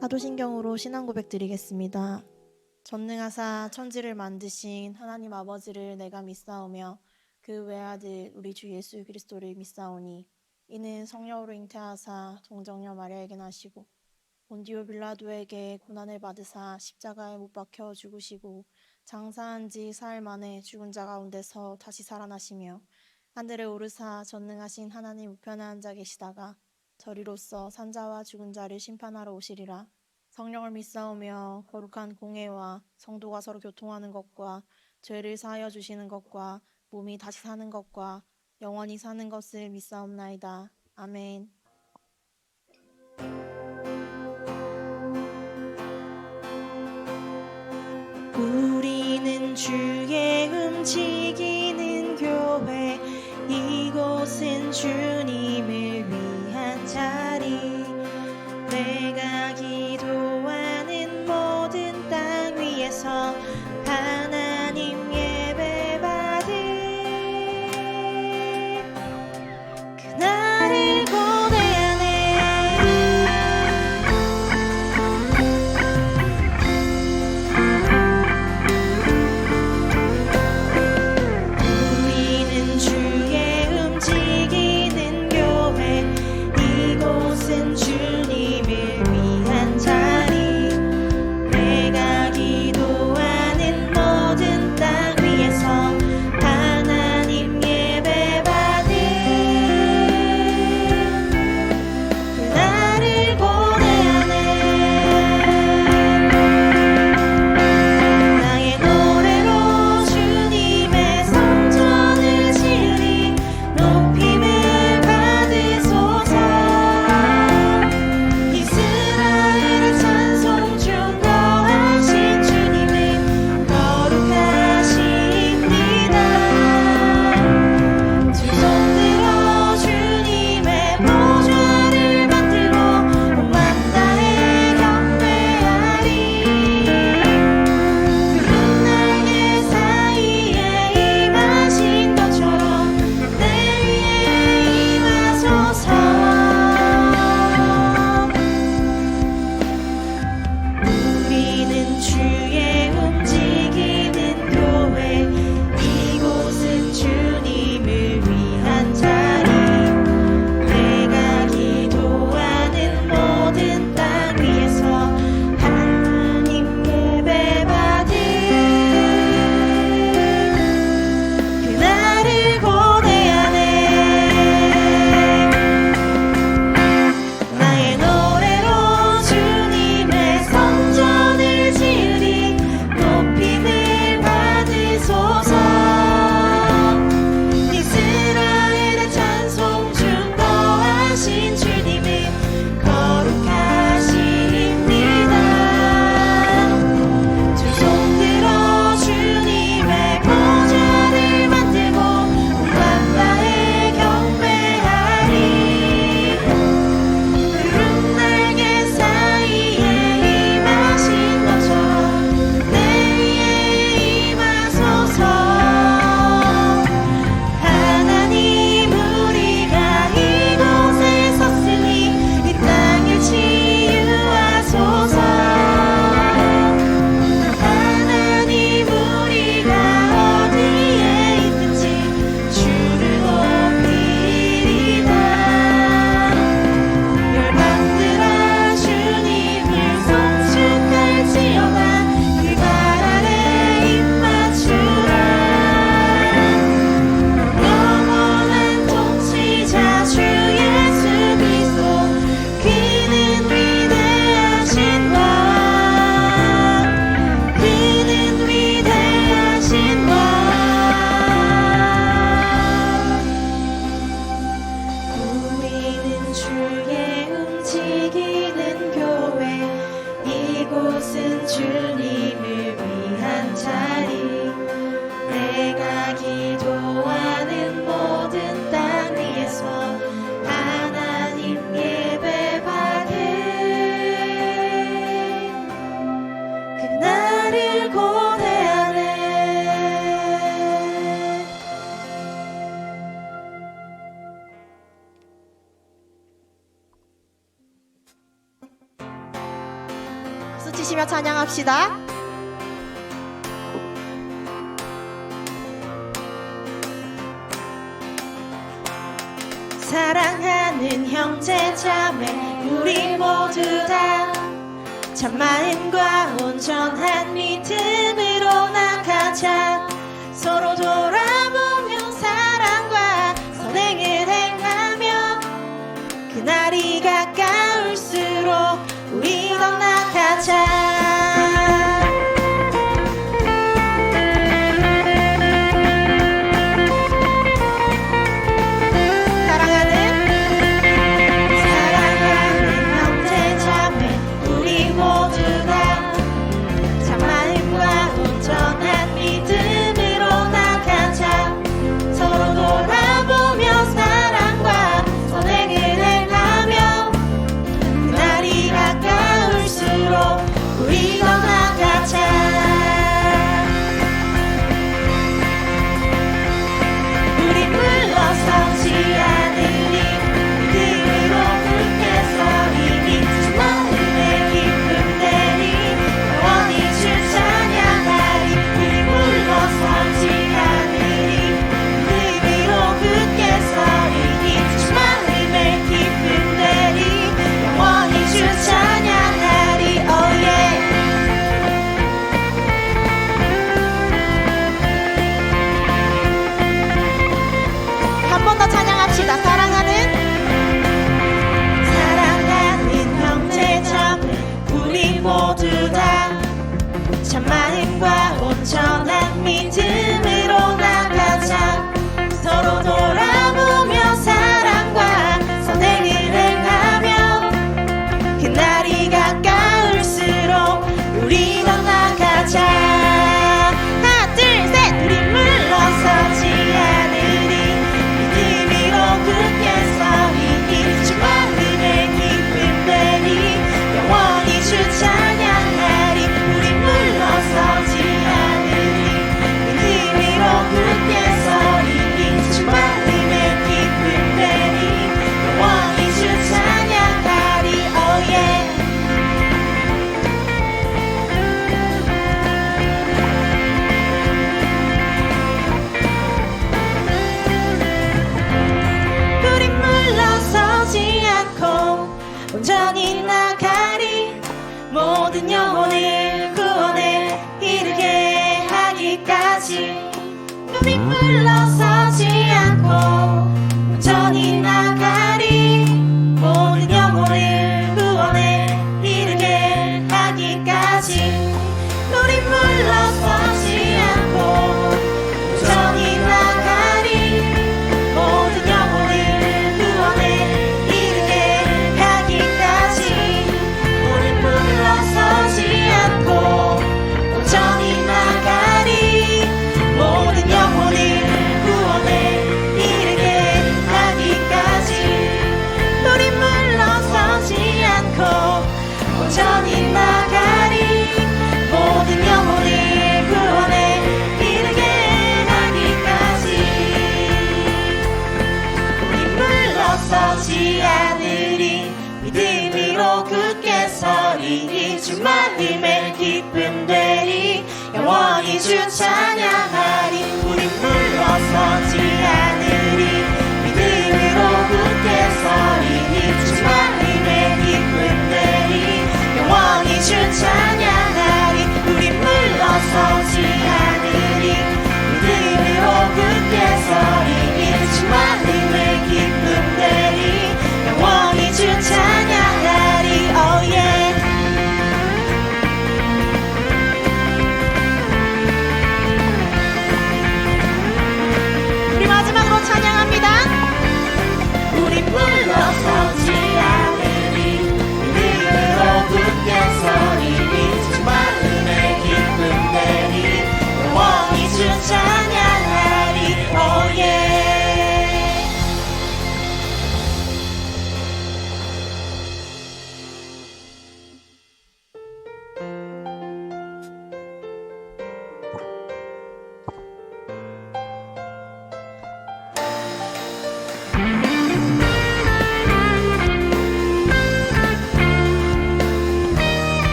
사도신경으로 신앙 고백 드리겠습니다. 전능하사 천지를 만드신 하나님 아버지를 내가 믿사오며 그 외아들 우리 주 예수 그리스도를 믿사오니 이는 성령으로 잉태하사 동정녀 마리아에게 나시고 본디오 빌라도에게 고난을 받으사 십자가에 못 박혀 죽으시고 장사한 지 사흘 만에 죽은 자 가운데서 다시 살아나시며 하늘에 오르사 전능하신 하나님 우편에 앉아 계시다가 저리로서 산자와 죽은 자를 심판하러 오시리라. 성령을 믿사오며 거룩한 공회와 성도가 서로 교통하는 것과 죄를 사하여 주시는 것과 몸이 다시 사는 것과 영원히 사는 것을 믿사옵나이다. 아멘. 우리는 주의 움직이는 교회, 이곳은 주님을 위한 자리. 내가 기도하는 모든 땅 위에서 하나님 예배받을 그날을 고대하네. 우리는 주의 움직이는 교회, 이곳은 주님을 위한 자리. 내가 기도하는 모든 땅 위에서 하나님 예배받을 그날을 고대하네. 나의 노래로 주님의 성전을 지으리. 높임을 받으소서. 외치시며 찬양합시다. 사랑하는 형제 자매 우리 모두 다 참마음과 온전한 믿음으로 나가자. 서로 돌아보며 사랑과 선행을 행하며 그날이 가까울수록 우리 더 나가자. 참마음과 온전한 믿음으로 나가자. 서로 돌아보며 사랑과 선행을 행하며 그날이 가까울수록 우리 더 나가자. 하나 둘 셋. 우리 물러서지 않으리 믿음으로 굳게 서리니 주 마음의 기쁨 되리 영원히 주 찬양하리. 우리 물러서지 않으리 믿음으로 굳게 서리니 주 마음의 기쁨 되리 영원히 주 찬양하리. Oh yeah. 우리 물러서지 않고 온전히 나가리. 모든 영혼을 구원에 이르게 하기까지. 우리 물러서지 않고 온전히 나가리. 모든 영혼을 구원에 이르게 하기까지. 우리 물러서지 않고 온전히 나가리. 모든 영혼을 구원에 이르게 하기까지. 우리 물러서지 않고 온전히 나가리. 모든 영혼을 구원에 이르게 하기까지. 우리 물러서지 않고 온전히 나가리. 모든 영혼을 구원에 이르게 하기까지. 우리 물러서지 않으리 믿음으로 굳게 서리니 주 마음의 기쁨 되리 영원히 주 찬양하리. 우리 물러서지 않으리 믿음으로 굳게 서리니 주 마음의 기쁨 되리 영원히 주 찬양하리. 우리 물러서지 않으리 믿음으로 굳게 서리니 주 마음의 기쁨 되리 영원히 주 찬양하리. Oh yeah. 우리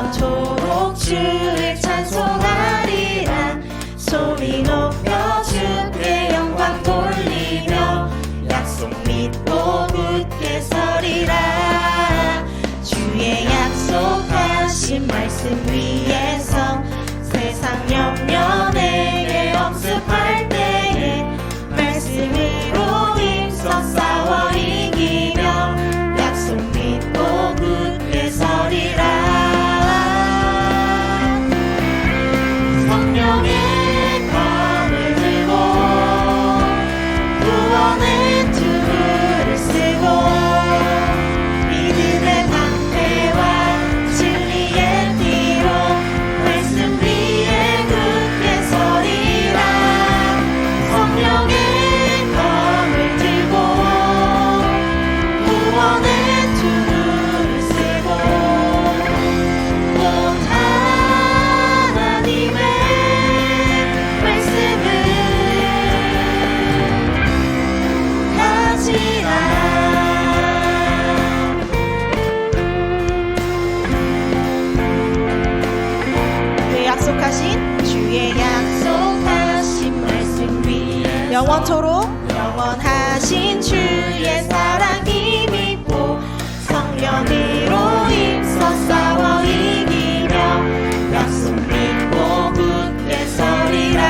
영원토록 주를 찬송하리라. 소리 높여 주께 영광 돌리며 약속 믿고 굳게 서리라. 주의 약속하신 말씀 위에서 세상 염려 내게 엄습할 때에 말씀으로 힘써 싸워 이기며 약속 믿고 굳게 서리라. 성령의 검을 들고 구원의 투구를 쓰고 믿음의 방패와 진리의 띠로 말씀 위에 굳게 서리라. 성령의 검을 들고 구원의 투구를 쓰고 온 하나님의 말씀을 가지라. 주의 약속하신 말씀 위에 영원하신 주의 사랑이 믿고 성령으로 힘써 싸워 이기며 약속 믿고 굳게 서리라.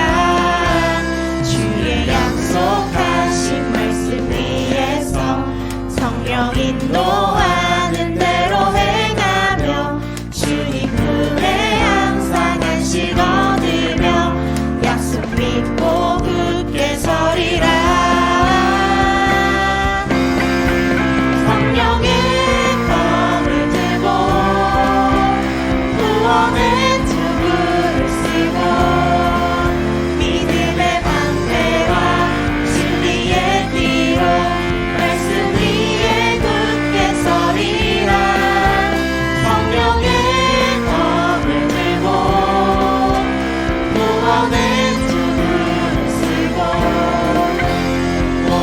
주의 약속하신 말씀 위에서 성령 인도하는 대로 행하며 주님 품에 항상 안식 얻으며 약속 믿고 굳게 서리라. 성령의 검을 들고 구원의 투구를 쓰고 믿음의 방패와 진리의 띠로 말씀 위에 굳게 서리라. 성령의 검을 들고 구원의 투구를 쓰고 온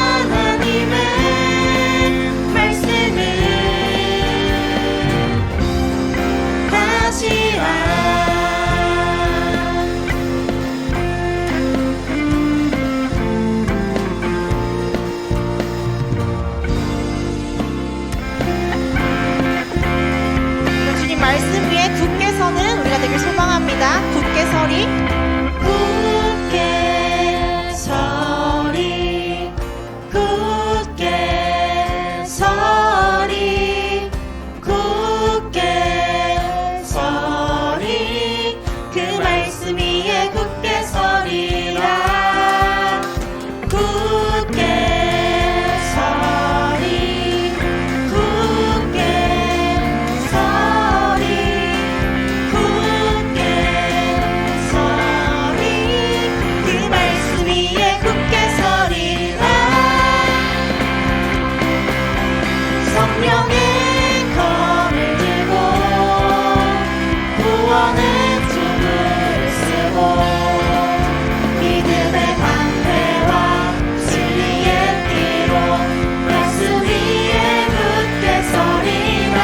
하나님의 말씀을 가지라. 주님 말씀 위에 굳게 서는 우리가 되길 소망합니다. 굳게 서리. 굳게 서리. 굳게 서리. 굳게 서리. 그 말씀 위에 굳게 서리라. 굳게 서리. 굳게 서리. 굳게 서리. 그 말씀 위에 굳게 서리라. 성령의 검을 들고 구원의 투구를 쓰고 믿음의 방패와 진리의 띠로 말씀 위에 굳게 서리라.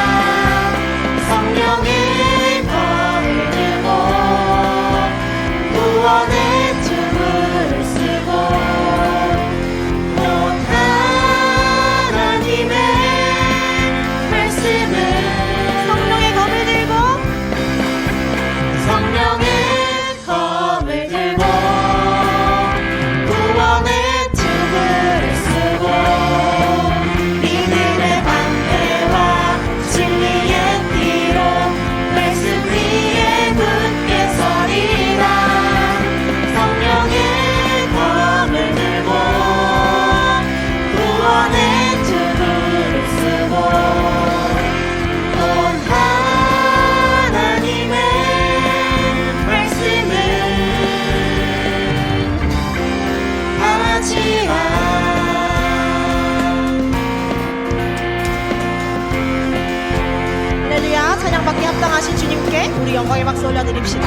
성령의 검을 들고 구원의 투구를 쓰고 온 하나님의 말씀을 성령의 검을 들고 성령의 검을 들고 구원의 투구를 쓰고 믿음의 방패와 진리의 띠로 말씀 위에 굳게 서리라. 성령의 검을 들고 구원의 투구를 쓰고 온 하나님의 말씀을 가지라. 할렐루야. 찬양받기 합당하신 주님께 우리 영광의 박수 올려드립시다.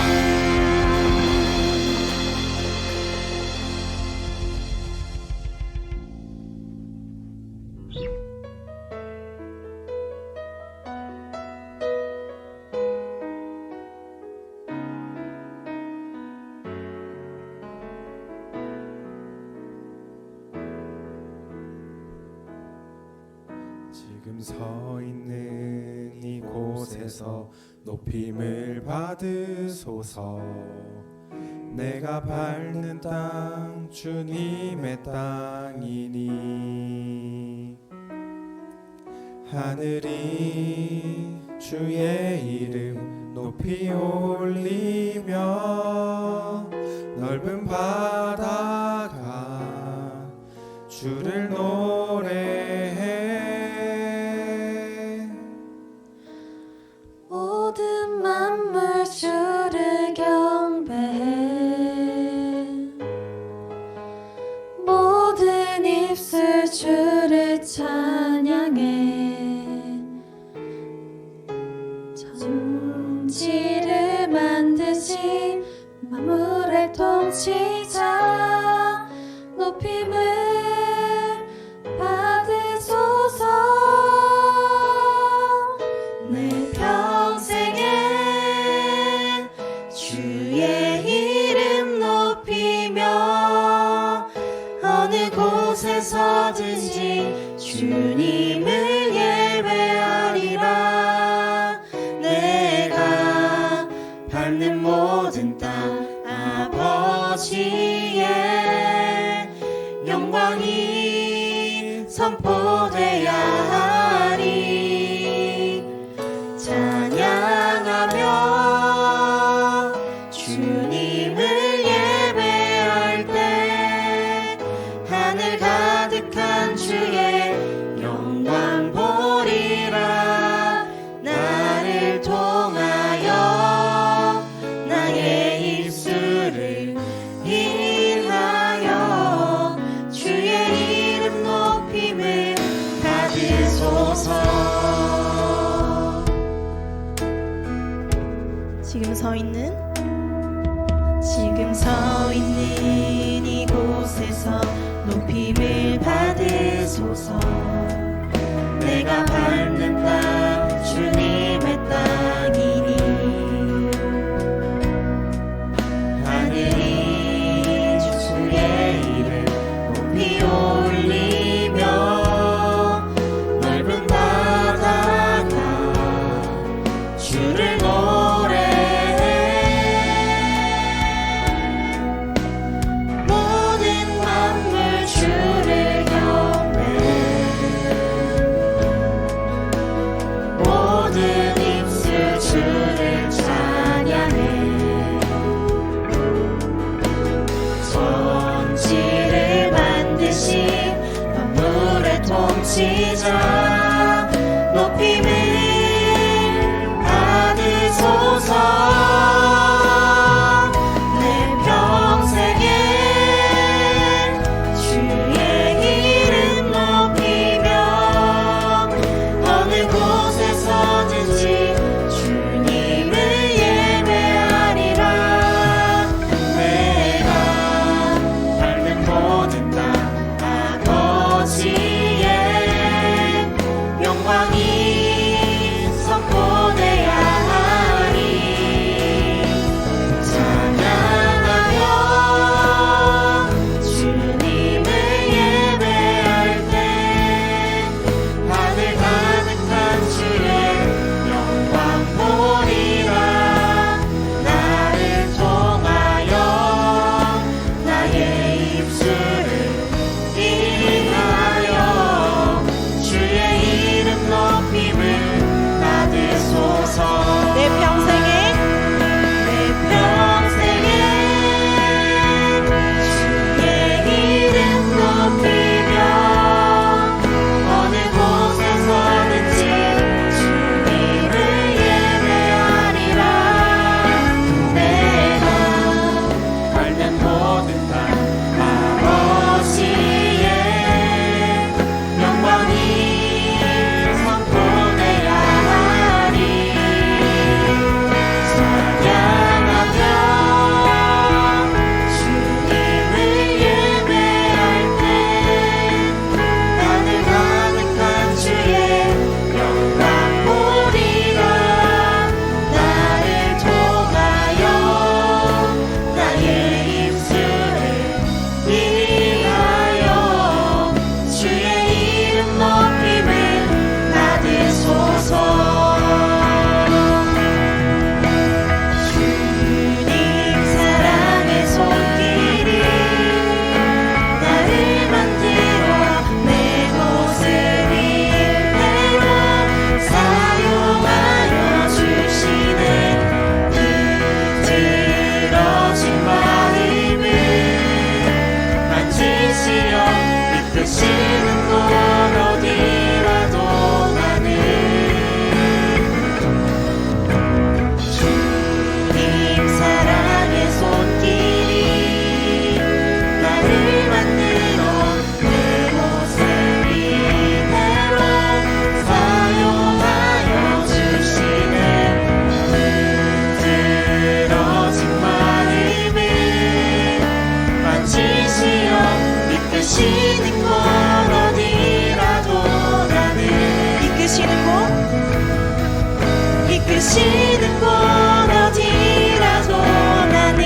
서 있는 이곳에서 높임을 받으소서. 내가 밟는 땅 주님의 땅이니 하늘이 주의 이름 높이 올리며 넓은 바다가 주를 노래해. 모든 만물 주를 경배해. 모든 입술 주를 찬양해. 천지를 만드신 만물의 통치자 높임을 받으소서. 내 평생에 주의 이름 높이며 어느 곳에서든지 주님을 예배하리라. 내가 밟는 모든 땅 아버지의 영광이 선포되야 하리. 찬양하며 주님을 예배할 때 하늘 가득한 주의 영광 보리라. 나를 통하여 나의 입술을 인하여 주의 이름 높임을 받으소서. 지금 서 있는 이곳에서 높임을 받으소서. 내가 밟는 땅 주님의 땅이니 하늘이 주의 이름 높이 올리며 넓은 바다가 주를 노래해. 모든 만물 주를 경배해. 모든 입술 주를 찬양해. 천지를 만드신 만물의 통치자 높임을 받으소서. 계시는 곳 어디라도 나는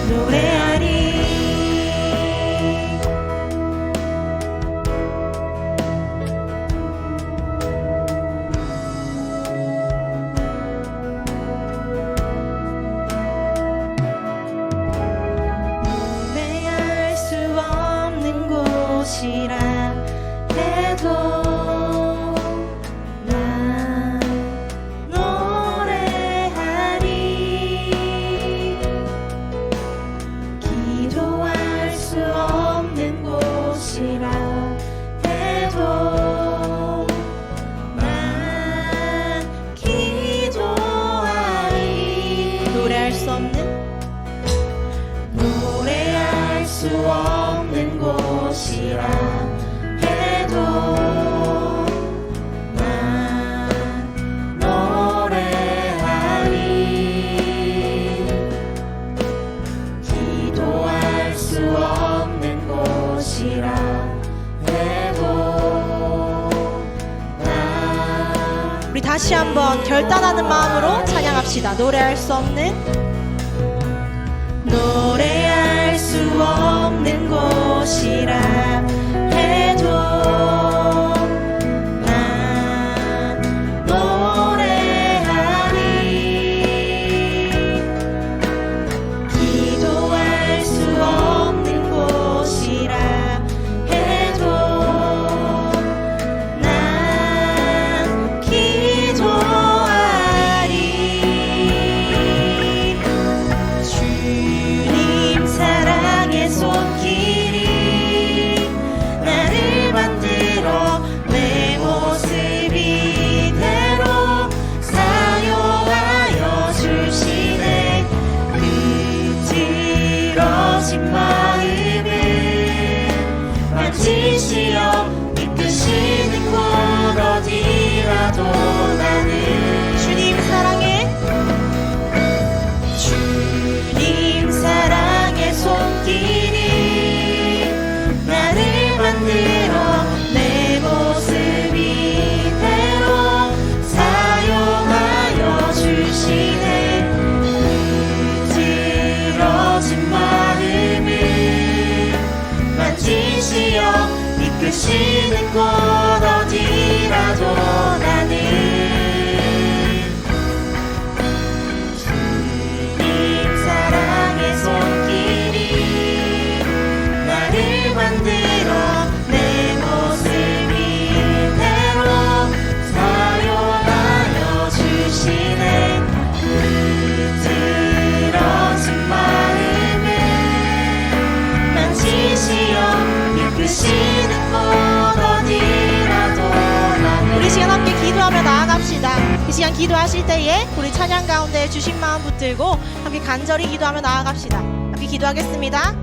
노래하리. 노래할 수 없는 곳이라 해도 난 노래하리. 기도할 수 없는 곳이라 해도 난 기도하리. 노래할 수 없는 노래할 수 없는 곳이라 해도 난 노래하리. 기도할 수 없는 곳이라 해도 난 우리 다시 한번 결단하는 마음으로 찬양합시다. 노래할 수 없는 노래할 수 없는 곳이라 해도 난 노래하리. 기도할 수 없는 곳이라 해도 난 기도하리. 주님 사랑의 손길이 나를 만들어 내 모습 이대로 사용하여 주시네. 흐트러진 마음을 만지시어 이끄시는 곳 어디라도 나는 주님 사랑해 주님 사랑의 손길이 나를 만들어 내 모습 이대로 사용하여 주시네. 흐트러진 마음을 만지시어 이끄시는 곳 어디라도 나는 주님 사랑의 손길이 나를 만들어 내 모습 이대로 사용하여 주시네. 흐트러진 마음을 만지시어 이끄시는 곳 어디라도 나는 우리 시간 함께 기도하며 나아갑시다. 이 시간 기도하실 때에 우리 찬양 가운데 주신 마음 붙들고 함께 간절히 기도하며 나아갑시다. 함께 기도하겠습니다.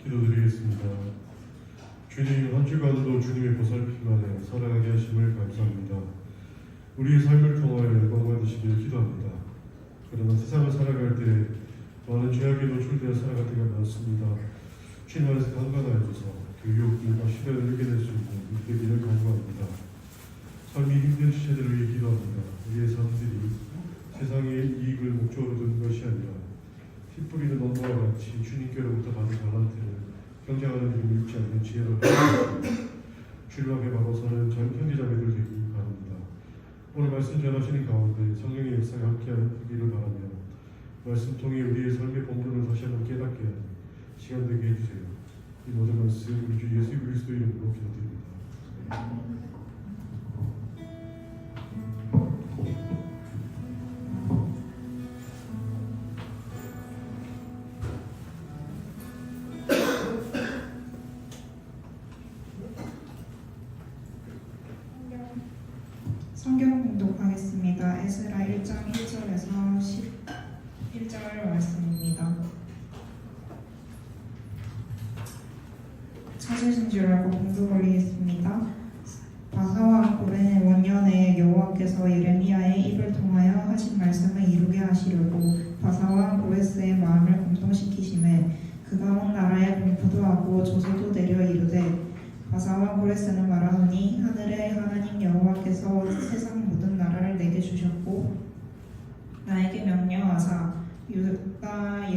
기도드리겠습니다. 주님, 한 주간도 주님의 보살핌만에 살아가게 하심을 감사합니다. 우리의 삶을 통하여 영광 받으시길 기도합니다. 그러나 세상을 살아갈 때 많은 죄악에 노출되어 살아갈 때가 많습니다. 주님 안에서 강건하여져서 그 유혹들과 시련을 이겨낼 수 있는 되기를 간구합니다. 삶이 힘든 시대를 위해 기도합니다. 우리의 삶들이 세상의 이익을 목적으로 둔 것이 아니라 피 뿌리는 엄마와 같이 주님께로부터 받은 달란트를 경쟁하는 일을 잃지 않는 지혜로 주님께 바로서는 전 형제자매들 되기 바랍니다. 오늘 말씀 전하시는 가운데 성령의 역사가 함께하기를 바라며 말씀 통해 우리의 삶의 본분을 다시 한번 깨닫게 하는 시간 되게 해주세요. 이 모든 말씀 우리 주 예수 그리스도 이름으로 기도드립니다. 성경 공독하겠습니다. 에스라 1장 1절에서 11절 말씀입니다. 찾으신 줄 알고 공독 올리겠습니다. 바사와 고레의 원년에 여호와께서 예레미야의 입을 통하여 하신 말씀을 이루게 하시려고 바사와 고레스의 마음을 공동시키심에 그가 온 나라에 공포도 하고 조소도 내려 이르되 바사와 고레스는 말하노니 하늘의 하나님 여호와께서 세상 모든 나라를 내게 주셨고 나에게 명령하사 유다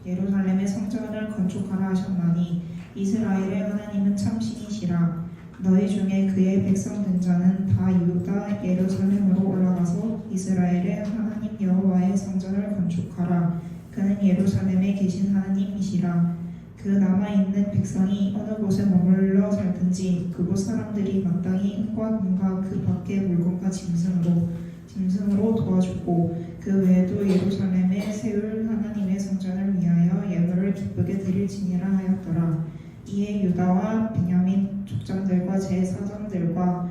예루살렘의 성전을 건축하라 하셨나니 이스라엘의 하나님은 참 신이시라. 너희 중에 그의 백성 된 자는 다 유다 예루살렘으로 올라가서 이스라엘의 하나님 여호와의 성전을 건축하라. 그는 예루살렘에 계신 하나님이시라. 그 남아있는 백성이 어느 곳에 머물러 살든지 그곳 사람들이 마땅히 은과 금과 그 밖의 물건과 짐승으로 도와주고 그 외에도 예루살렘에 세울 하나님의 성전을 위하여 예물을 기쁘게 드릴지니라 하였더라. 이에 유다와 베냐민 족장들과 제사장들과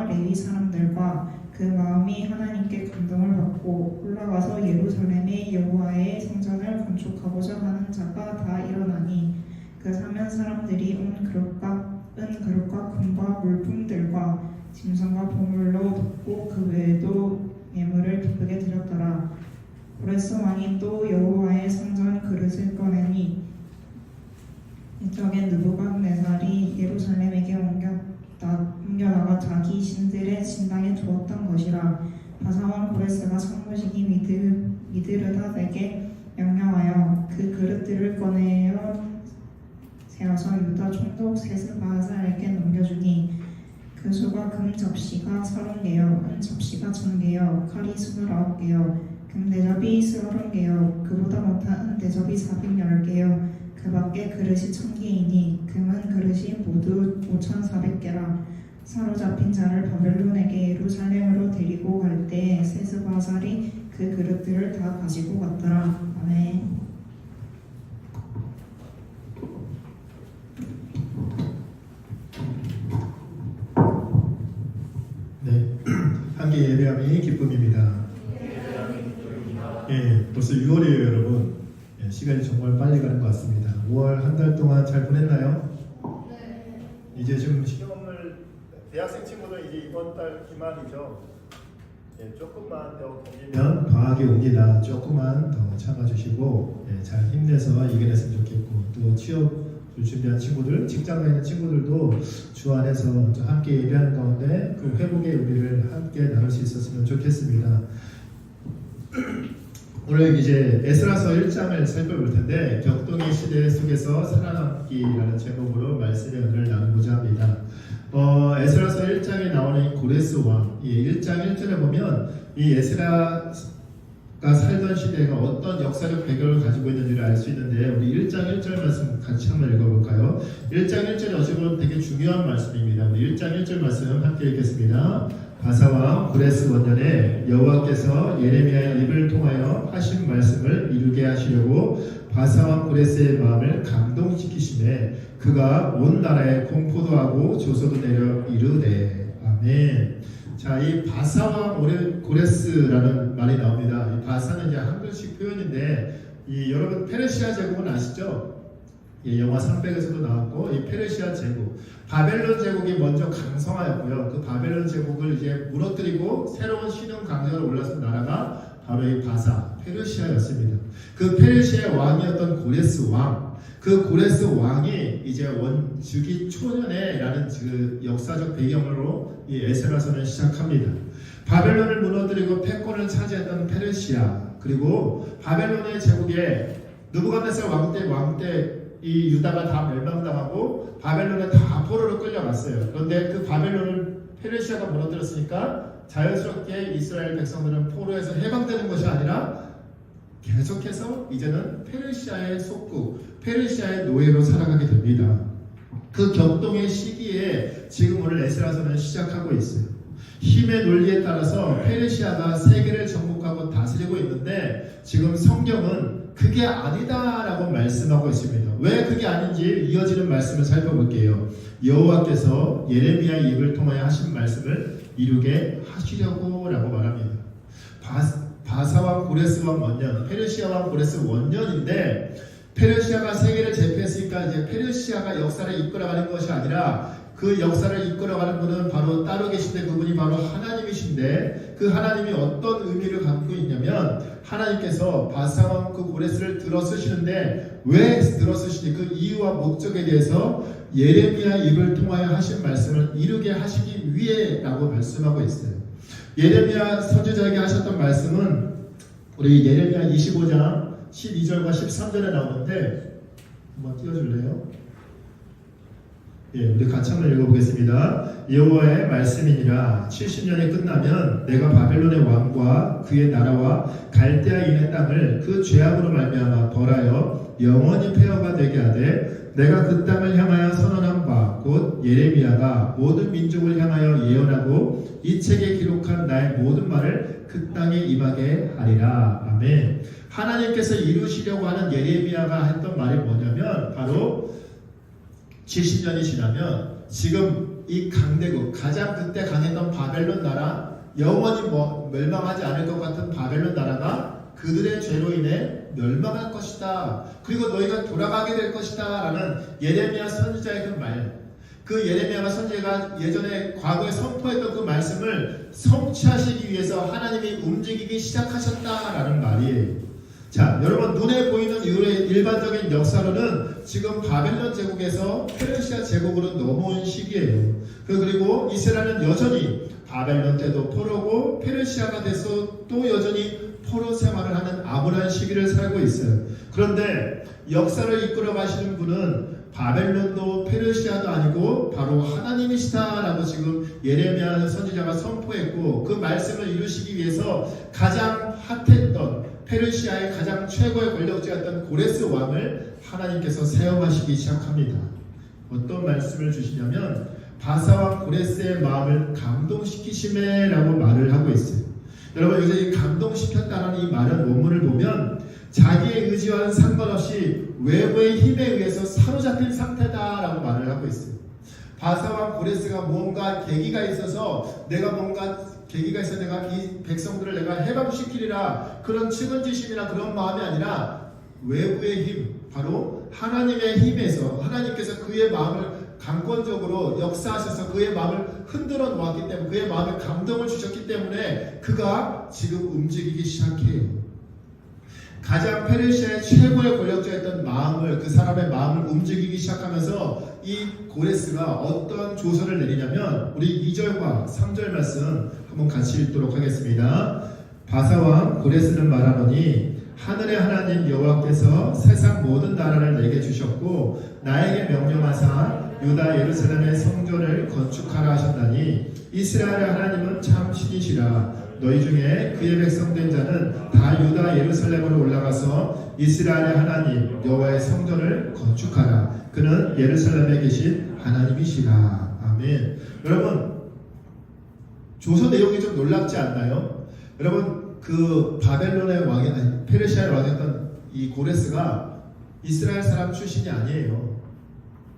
레위 사람들과 그 마음이 하나님께 감동을 받고 올라가서 예루살렘의 여호와의 성전을 건축하고자 하는 자가 다 일어나니 그 사면 사람들이 은 그릇과 금과 물품들과 짐승과 보물로 돕고 그 외에도 예물을 기쁘게 드렸더라. 고레스 왕이 또 여호와의 성전 그릇을 꺼내니 이적에 느부갓네살이 예루살렘에게 옮겨나가 자기 신들의 신당에 두었던 것이라. 바사왕 고레스가 성무시기 미드르닷에게 명령하여 그 그릇들을 꺼내어 세워서 유다 총독 세스바살에게 넘겨주니 그 수가 금 접시가 30개요 은 접시가 1000개요 칼이 29개요 금 대접이 30개요 그보다 못한 은 대접이 410개요 그 밖에 그릇이 1000개이니 금은 그릇이 모두 5400개라. 사로잡힌 자를 바벨론에게 예루살렘으로 데리고 갈 때 세스바살이 그 그릇들을 다 가지고 갔더라. 아멘. 네, 함께 예배함이 기쁨입니다. 예, 벌써 6월이에요, 여러분. 예, 시간이 정말 빨리 가는 것 같습니다. 5월 한 달 동안 잘 보냈나요? 네. 이제 좀 시험을 대학생 친구들 이제 이번 달 기말이죠. 예, 조금만 더 보면 방학이 옵니다. 조금만 더 참아주시고 예, 잘 힘내서 이겨냈으면 좋겠고 또 취업을 준비한 친구들, 직장 다니는 친구들도 주 안에서 함께 예배하는 가운데 그 회복의 의미를 함께 나눌 수 있었으면 좋겠습니다. 오늘 이제 에스라서 1장을 살펴볼 텐데 격동의 시대 속에서 살아남기라는 제목으로 말씀의 은혜를 나누고자 합니다. 에스라서 1장에 나오는 고레스 왕, 1장 1절에 보면 이 에스라가 살던 시대가 어떤 역사적 배경을 가지고 있는지를 알 수 있는데 우리 1장 1절 말씀 같이 한번 읽어볼까요? 1장 1절이 어찌 보면 되게 중요한 말씀입니다. 우리 1장 1절 말씀 함께 읽겠습니다. 바사왕 고레스 원년에 여호와께서 예레미야의 입을 통하여 하신 말씀을 이루게 하시려고 바사왕 고레스의 마음을 감동시키심에 그가 온 나라에 공포도 하고 조소도 내려 이르되. 아멘. 자, 이 바사왕 고레스라는 말이 나옵니다. 이 바사는 이제 한글식 표현인데 여러분 페르시아 제국은 아시죠? 영화 300에서도 나왔고 이 페르시아 제국, 바벨론 제국이 먼저 강성하였고요. 그 바벨론 제국을 이제 무너뜨리고 새로운 신흥 강자로 올라선 나라가 바로 이 바사, 페르시아였습니다. 그 페르시아의 왕이었던 고레스 왕, 그 고레스 왕이 이제 주기 초년에라는 그 역사적 배경으로 이 에스라서는 시작합니다. 바벨론을 무너뜨리고 패권을 차지했던 페르시아, 그리고 바벨론의 제국에 느부갓네살 왕때 이 유다가 다 멸망당하고 바벨론에 다 포로로 끌려갔어요. 그런데 그 바벨론을 페르시아가 무너뜨렸으니까 자연스럽게 이스라엘 백성들은 포로에서 해방되는 것이 아니라 계속해서 이제는 페르시아의 속국, 페르시아의 노예로 살아가게 됩니다. 그 격동의 시기에 지금 오늘 에스라서는 시작하고 있어요. 힘의 논리에 따라서 페르시아가 세계를 정복하고 다스리고 있는데 지금 성경은 그게 아니다라고 말씀하고 있습니다. 왜 그게 아닌지 이어지는 말씀을 살펴볼게요. 여호와께서 예레미야의 입을 통하여 하신 말씀을 이루게 하시려고 라고 말합니다. 바사왕 고레스 왕 원년, 페르시아 왕 고레스 원년인데 페르시아가 세계를 제패했으니까 이제 페르시아가 역사를 이끌어가는 것이 아니라 그 역사를 이끌어가는 분은 바로 따로 계신데 그분이 바로 하나님이신데 그 하나님이 어떤 의미를 갖고 있냐면 하나님께서 바사왕 그 고레스를 들어 쓰시는데 왜 들어 쓰시니 그 이유와 목적에 대해서 예레미야 입을 통하여 하신 말씀을 이루게 하시기 위해라고 말씀하고 있어요. 예레미야 선지자에게 하셨던 말씀은 우리 예레미야 25장 12절과 13절에 나오는데 한번 띄워줄래요? 예, 우리 같이 한번 읽어보겠습니다. 여호와의 말씀이니라 70년이 끝나면 내가 바벨론의 왕과 그의 나라와 갈대아인의 땅을 그 죄악으로 말미암아 벌하여 영원히 폐허가 되게 하되 내가 그 땅을 향하여 선언한 바 곧 예레미야가 모든 민족을 향하여 예언하고 이 책에 기록한 나의 모든 말을 그 땅에 임하게 하리라. 아멘. 하나님께서 이루시려고 하는 예레미야가 했던 말이 뭐냐면 바로 70년이 지나면 지금 이 강대국 가장 그때 강했던 바벨론 나라 영원히 멸망하지 않을 것 같은 바벨론 나라가 그들의 죄로 인해 멸망할 것이다. 그리고 너희가 돌아가게 될 것이다 라는 예레미야 선지자의 그 말, 그 예레미야가 선지자가 예전에 과거에 선포했던 그 말씀을 성취하시기 위해서 하나님이 움직이기 시작하셨다라는 말이에요. 자, 여러분 눈에 보이는 일반적인 역사로는 지금 바벨론 제국에서 페르시아 제국으로 넘어온 시기예요. 그리고 이스라엘은 여전히 바벨론 때도 포로고 페르시아가 돼서 또 여전히 포로 생활을 하는 암울한 시기를 살고 있어요. 그런데 역사를 이끌어 가시는 분은 바벨론도 페르시아도 아니고 바로 하나님이시다라고 지금 예레미야 선지자가 선포했고 그 말씀을 이루시기 위해서 가장 핫했던 페르시아의 가장 최고의 권력자였던 고레스 왕을 하나님께서 세워가시기 시작합니다. 어떤 말씀을 주시냐면 바사왕 고레스의 마음을 감동시키심에라고 말을 하고 있어요. 여러분 여기서 이 감동시켰다는 이 말은 원문을 보면 자기의 의지와는 상관없이 외부의 힘에 의해서 사로잡힌 상태다라고 말을 하고 있어요. 바사왕 고레스가 뭔가 계기가 있어서 내가 이 백성들을 내가 해방시키리라 그런 측은지심이나 그런 마음이 아니라 외부의 힘, 바로 하나님의 힘에서 하나님께서 그의 마음을 강권적으로 역사하셔서 그의 마음을 흔들어 놓았기 때문에 그의 마음에 감동을 주셨기 때문에 그가 지금 움직이기 시작해요. 가장 페르시아의 최고의 권력자였던 마음을 그 사람의 마음을 움직이기 시작하면서 이 고레스가 어떤 조서를 내리냐면 우리 2절과 3절 말씀 한번 같이 읽도록 하겠습니다. 바사왕 고레스는 말하노니 하늘의 하나님 여호와께서 세상 모든 나라를 내게 주셨고 나에게 명령하사 유다 예루살렘의 성전을 건축하라 하셨다니 이스라엘의 하나님은 참 신이시라. 너희 중에 그의 백성된 자는 다 유다 예루살렘으로 올라가서 이스라엘의 하나님 여호와의 성전을 건축하라. 그는 예루살렘에 계신 하나님이시라. 아멘. 여러분 조서 내용이 좀 놀랍지 않나요? 여러분 그 바벨론의 왕이 아니 페르시아의 왕이었던 이 고레스가 이스라엘 사람 출신이 아니에요.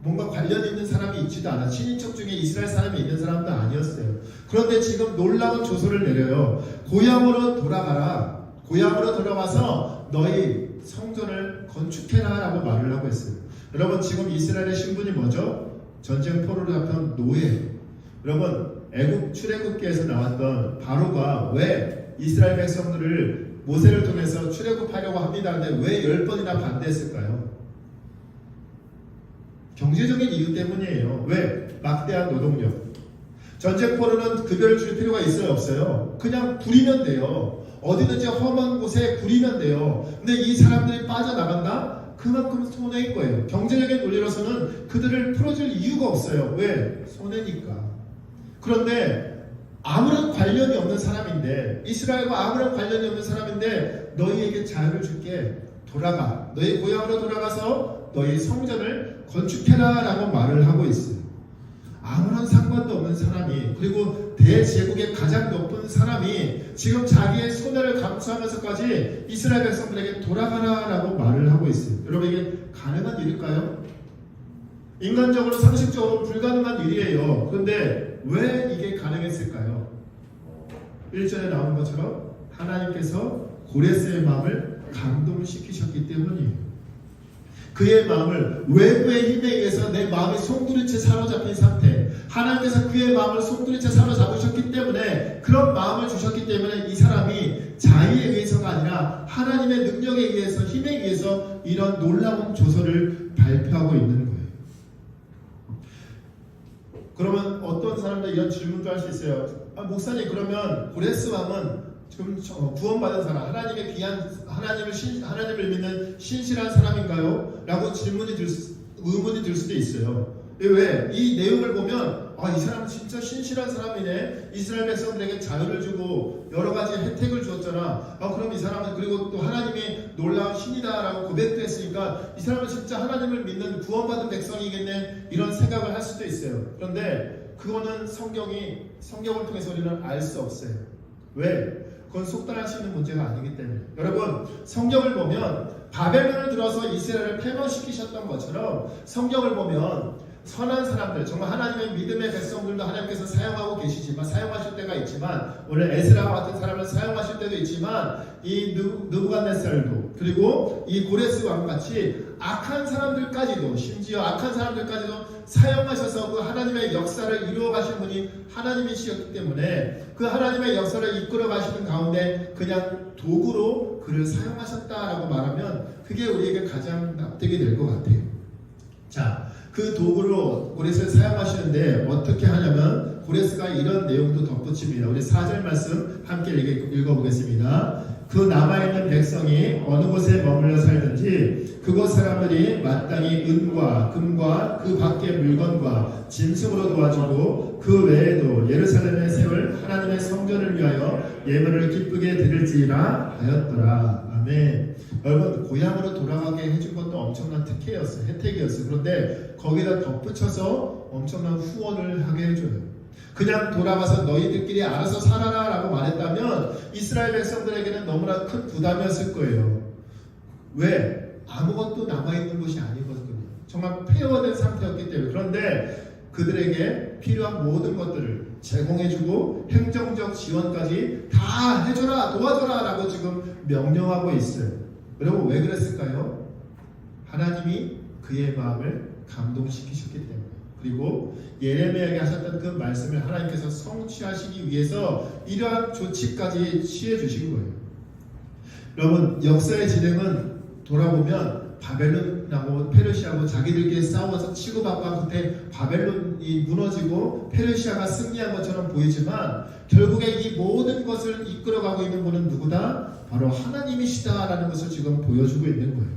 뭔가 관련 있는 사람이 있지도 않아. 친인척 중에 이스라엘 사람이 있는 사람도 아니었어요. 그런데 지금 놀라운 조서를 내려요. 고향으로 돌아가라. 고향으로 돌아가서 너희 성전을 건축해라 라고 말을 하고 있어요. 여러분 지금 이스라엘의 신분이 뭐죠? 전쟁 포로로 잡힌 노예. 여러분 애국 출애굽기에서 나왔던 바로가 왜 이스라엘 백성들을 모세를 통해서 출애굽하려고 합니다. 근데 왜 10번이나 반대했을까요? 경제적인 이유 때문이에요. 왜? 막대한 노동력. 전쟁포로는 급여를 줄 필요가 있어요, 없어요? 그냥 부리면 돼요. 어디든지 험한 곳에 부리면 돼요. 근데 이 사람들이 빠져나간다? 그만큼 손해인 거예요. 경제적인 논리로서는 그들을 풀어줄 이유가 없어요. 왜? 손해니까. 그런데 아무런 관련이 없는 사람인데, 이스라엘과 아무런 관련이 없는 사람인데 너희에게 자유를 줄게. 돌아가. 너희 고향으로 돌아가서 너희 성전을 건축해라 라고 말을 하고 있어요. 아무런 상관도 없는 사람이, 그리고 대제국의 가장 높은 사람이 지금 자기의 손해를 감수하면서까지 이스라엘 백성들에게 돌아가라 라고 말을 하고 있어요. 여러분, 이게 가능한 일일까요? 인간적으로 상식적으로 불가능한 일이에요. 그런데 왜 이게 가능했을까요? 1절에 나온 것처럼 하나님께서 고레스의 마음을 감동시키셨기 때문이에요. 그의 마음을 외부의 힘에 의해서 내 마음이 송두리째 사로잡힌 상태, 하나님께서 그의 마음을 송두리째 사로잡으셨기 때문에, 그런 마음을 주셨기 때문에 이 사람이 자의에 의해서가 아니라 하나님의 능력에 의해서, 힘에 의해서 이런 놀라운 조서를 발표하고 있는 거예요. 그러면 어떤 사람들 이런 질문도 할 수 있어요. 목사님, 그러면 고레스 왕은 지금 구원받은 사람, 하나님의 귀한 하나님을 믿는 신실한 사람인가요? 라고 의문이 들 수도 있어요. 왜? 이 내용을 보면 이 사람은 진짜 신실한 사람이네. 이스라엘 백성들에게 자유를 주고 여러 가지 혜택을 주었잖아. 그럼 이 사람은, 그리고 또 하나님이 놀라운 신이다라고 고백도 했으니까 이 사람은 진짜 하나님을 믿는 구원받은 백성이겠네, 이런 생각을 할 수도 있어요. 그런데 그거는 성경을 통해서 우리는 알 수 없어요. 왜? 그건 속단할 수 있는 문제가 아니기 때문에. 여러분, 성경을 보면 바벨론을 들어서 이스라엘을 패망시키셨던 것처럼 성경을 보면 선한 사람들, 정말 하나님의 믿음의 백성들도 하나님께서 사용하고 계시지만, 사용하실 때가 있지만, 오늘 에스라와 같은 사람을 사용하실 때도 있지만, 이 느부갓네살도, 그리고 이 고레스 왕같이 악한 사람들까지도, 심지어 악한 사람들까지도 사용하셔서 그 하나님의 역사를 이루어 가신 분이 하나님이시었기 때문에, 그 하나님의 역사를 이끌어 가시는 가운데 그냥 도구로 그를 사용하셨다라고 말하면 그게 우리에게 가장 납득이 될 것 같아요. 자, 그 도구로 고레스를 사용하시는데 어떻게 하냐면 고레스가 이런 내용도 덧붙입니다. 우리 4절 말씀 함께 읽어보겠습니다. 그 남아있는 백성이 어느 곳에 머물러 살든지 그곳 사람들이 마땅히 은과 금과 그 밖의 물건과 짐승으로 도와주고, 그 외에도 예루살렘에 세울 하나님의 성전을 위하여 예물을 기쁘게 드릴지라 하였더라. 아멘. 여러분, 고향으로 돌아가게 해준 것도 엄청난 특혜였어요. 혜택이었어요. 그런데 거기다 덧붙여서 엄청난 후원을 하게 해줘요. 그냥 돌아가서 너희들끼리 알아서 살아라 라고 말했다면 이스라엘 백성들에게는 너무나 큰 부담이었을 거예요. 왜? 아무것도 남아있는 곳이 아니거든요. 정말 폐허된 상태였기 때문에. 그런데 그들에게 필요한 모든 것들을 제공해주고 행정적 지원까지 다 해줘라, 도와줘라 라고 지금 명령하고 있어요. 여러분, 왜 그랬을까요? 하나님이 그의 마음을 감동시키셨기 때문에. 그리고 예레미야에게 하셨던 그 말씀을 하나님께서 성취하시기 위해서 이러한 조치까지 취해 주신 거예요. 여러분, 역사의 진행은 돌아보면 바벨론하고 페르시아하고 자기들끼리 싸워서 치고받고 끝에 바벨론이 무너지고 페르시아가 승리한 것처럼 보이지만, 결국에 이 모든 것을 이끌어가고 있는 분은 누구다? 바로 하나님이시다라는 것을 지금 보여주고 있는 거예요.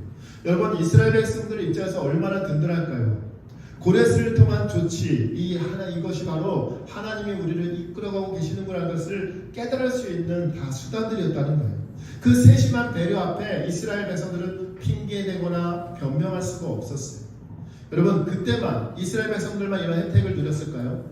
여러분, 이스라엘 백성들 입장에서 얼마나 든든할까요? 고레스를 통한 조치, 이것이 바로 하나님이 우리를 이끌어가고 계시는구나 것을 깨달을 수 있는 다 수단들이었다는 거예요. 그 세심한 배려 앞에 이스라엘 백성들은 핑계대거나 변명할 수가 없었어요. 여러분, 그때만 이스라엘 백성들만 이런 혜택을 누렸을까요?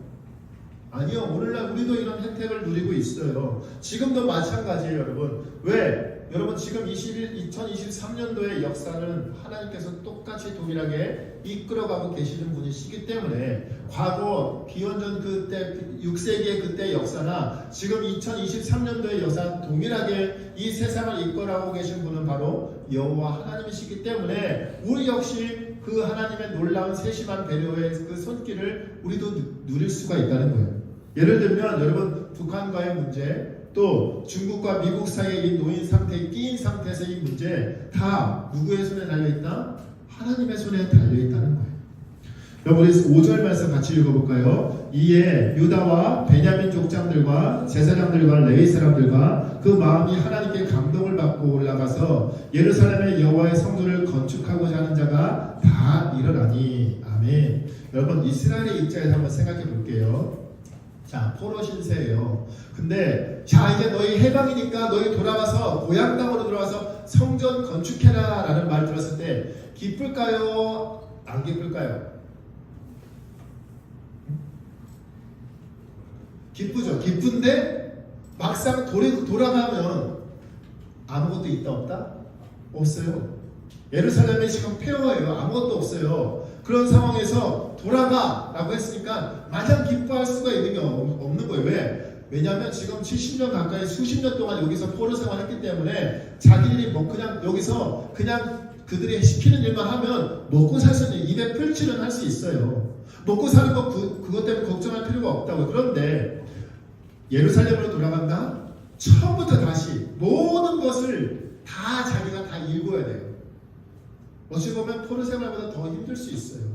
아니요. 오늘날 우리도 이런 혜택을 누리고 있어요. 지금도 마찬가지예요, 여러분. 왜? 여러분, 지금 2023년도의 역사는 하나님께서 똑같이 동일하게 이끌어가고 계시는 분이시기 때문에, 과거 기원전 그때 6세기의 그때 역사나 지금 2023년도의 역사 동일하게 이 세상을 이끌어가고 계신 분은 바로 여호와 하나님이시기 때문에, 우리 역시 그 하나님의 놀라운 세심한 배려의 그 손길을 우리도 누릴 수가 있다는 거예요. 예를 들면 여러분, 북한과의 문제, 또 중국과 미국 사이의 이 노인 상태에 끼인 상태에서 이 문제 다 누구의 손에 달려있다? 하나님의 손에 달려있다는 거예요. 여러분 우리 5절 말씀 같이 읽어볼까요? 이에 유다와 베냐민 족장들과 제사장들과 레위 사람들과 그 마음이 하나님께 감동을 받고 올라가서 예루살렘의 여호와의 성전을 건축하고자 하는 자가 다 일어나니. 아멘. 여러분 이스라엘의 입장에서 한번 생각해 볼게요. 자, 포로 신세예요. 근데 자 이제 너희 해방이니까 너희 돌아가서 고향 땅으로 들어와서 성전 건축해라 라는 말 들었을 때 기쁠까요? 안 기쁠까요? 기쁘죠. 기쁜데 막상 돌아가면 아무것도 있다 없다? 없어요. 예루살렘에 지금 폐허예요. 아무것도 없어요. 그런 상황에서 돌아가 라고 했으니까 마냥 기뻐할 수가 있는 게 없는 거예요. 왜? 왜냐하면 지금 70년 가까이 수십 년 동안 여기서 포로 생활했기 때문에 자기들이 뭐 그냥 여기서 그냥 그들이 시키는 일만 하면 먹고 살 수 있는 입에 풀칠은 할 수 있어요. 먹고 사는 거 그것 때문에 걱정할 필요가 없다고. 그런데 예루살렘으로 돌아간다? 처음부터 다시 모든 것을 다 자기가 다 읽어야 돼요. 어찌 보면 포로 생활보다 더 힘들 수 있어요.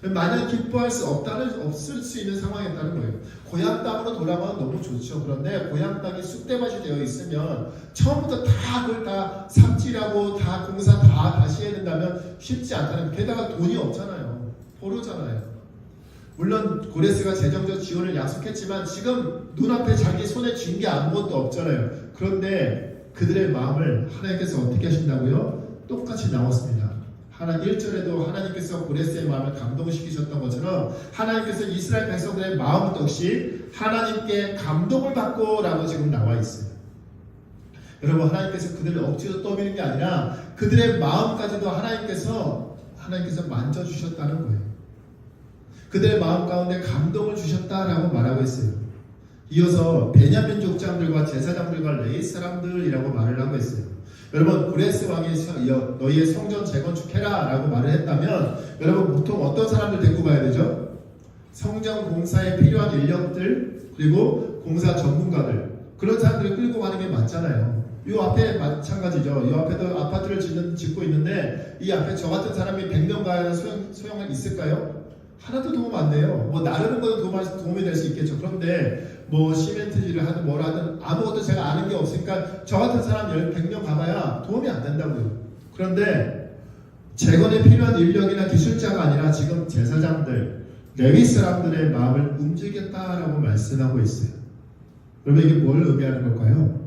만약 기뻐할 수 없을 수 있는 상황이었다는 거예요. 고향 땅으로 돌아가면 너무 좋죠. 그런데 고향 땅이 쑥대밭이 되어 있으면 처음부터 다 그걸 다 삽질하고 다 공사 다 다시 해야 된다면 쉽지 않다는. 게다가 돈이 없잖아요. 포로잖아요. 물론 고레스가 재정적 지원을 약속했지만 지금 눈앞에 자기 손에 쥔 게 아무것도 없잖아요. 그런데 그들의 마음을 하나님께서 어떻게 하신다고요? 똑같이 나왔습니다. 1절에도 하나님께서 고레스의 마음을 감동시키셨던 것처럼 하나님께서 이스라엘 백성들의 마음 역시 하나님께 감동을 받고 라고 지금 나와 있어요. 여러분 하나님께서 그들을 억지로 떠미는 게 아니라 그들의 마음까지도 하나님께서 만져주셨다는 거예요. 그들의 마음 가운데 감동을 주셨다라고 말하고 있어요. 이어서 베냐민 족장들과 제사장들과 레위 사람들이라고 말을 하고 있어요. 여러분 고레스 왕이 너희의 성전 재건축해라 라고 말을 했다면 여러분 보통 어떤 사람들 데리고 가야 되죠? 성전 공사에 필요한 인력들 그리고 공사 전문가들 그런 사람들을 끌고 가는 게 맞잖아요. 이 앞에 마찬가지죠. 이 앞에도 아파트를 짓고 있는데 이 앞에 저 같은 사람이 100명 가야 소용이 있을까요? 하나도 도움 안 돼요. 뭐 나르는 것도 도움이 될 수 있겠죠. 그런데 뭐 시멘트질을 하든 뭘 하든 아무것도 제가 아는 게 없으니까 저 같은 사람 100명 가봐야 도움이 안 된다고요. 그런데 재건에 필요한 인력이나 기술자가 아니라 지금 제사장들, 레위 사람들의 마음을 움직였다라고 말씀하고 있어요. 여러분 이게 뭘 의미하는 걸까요?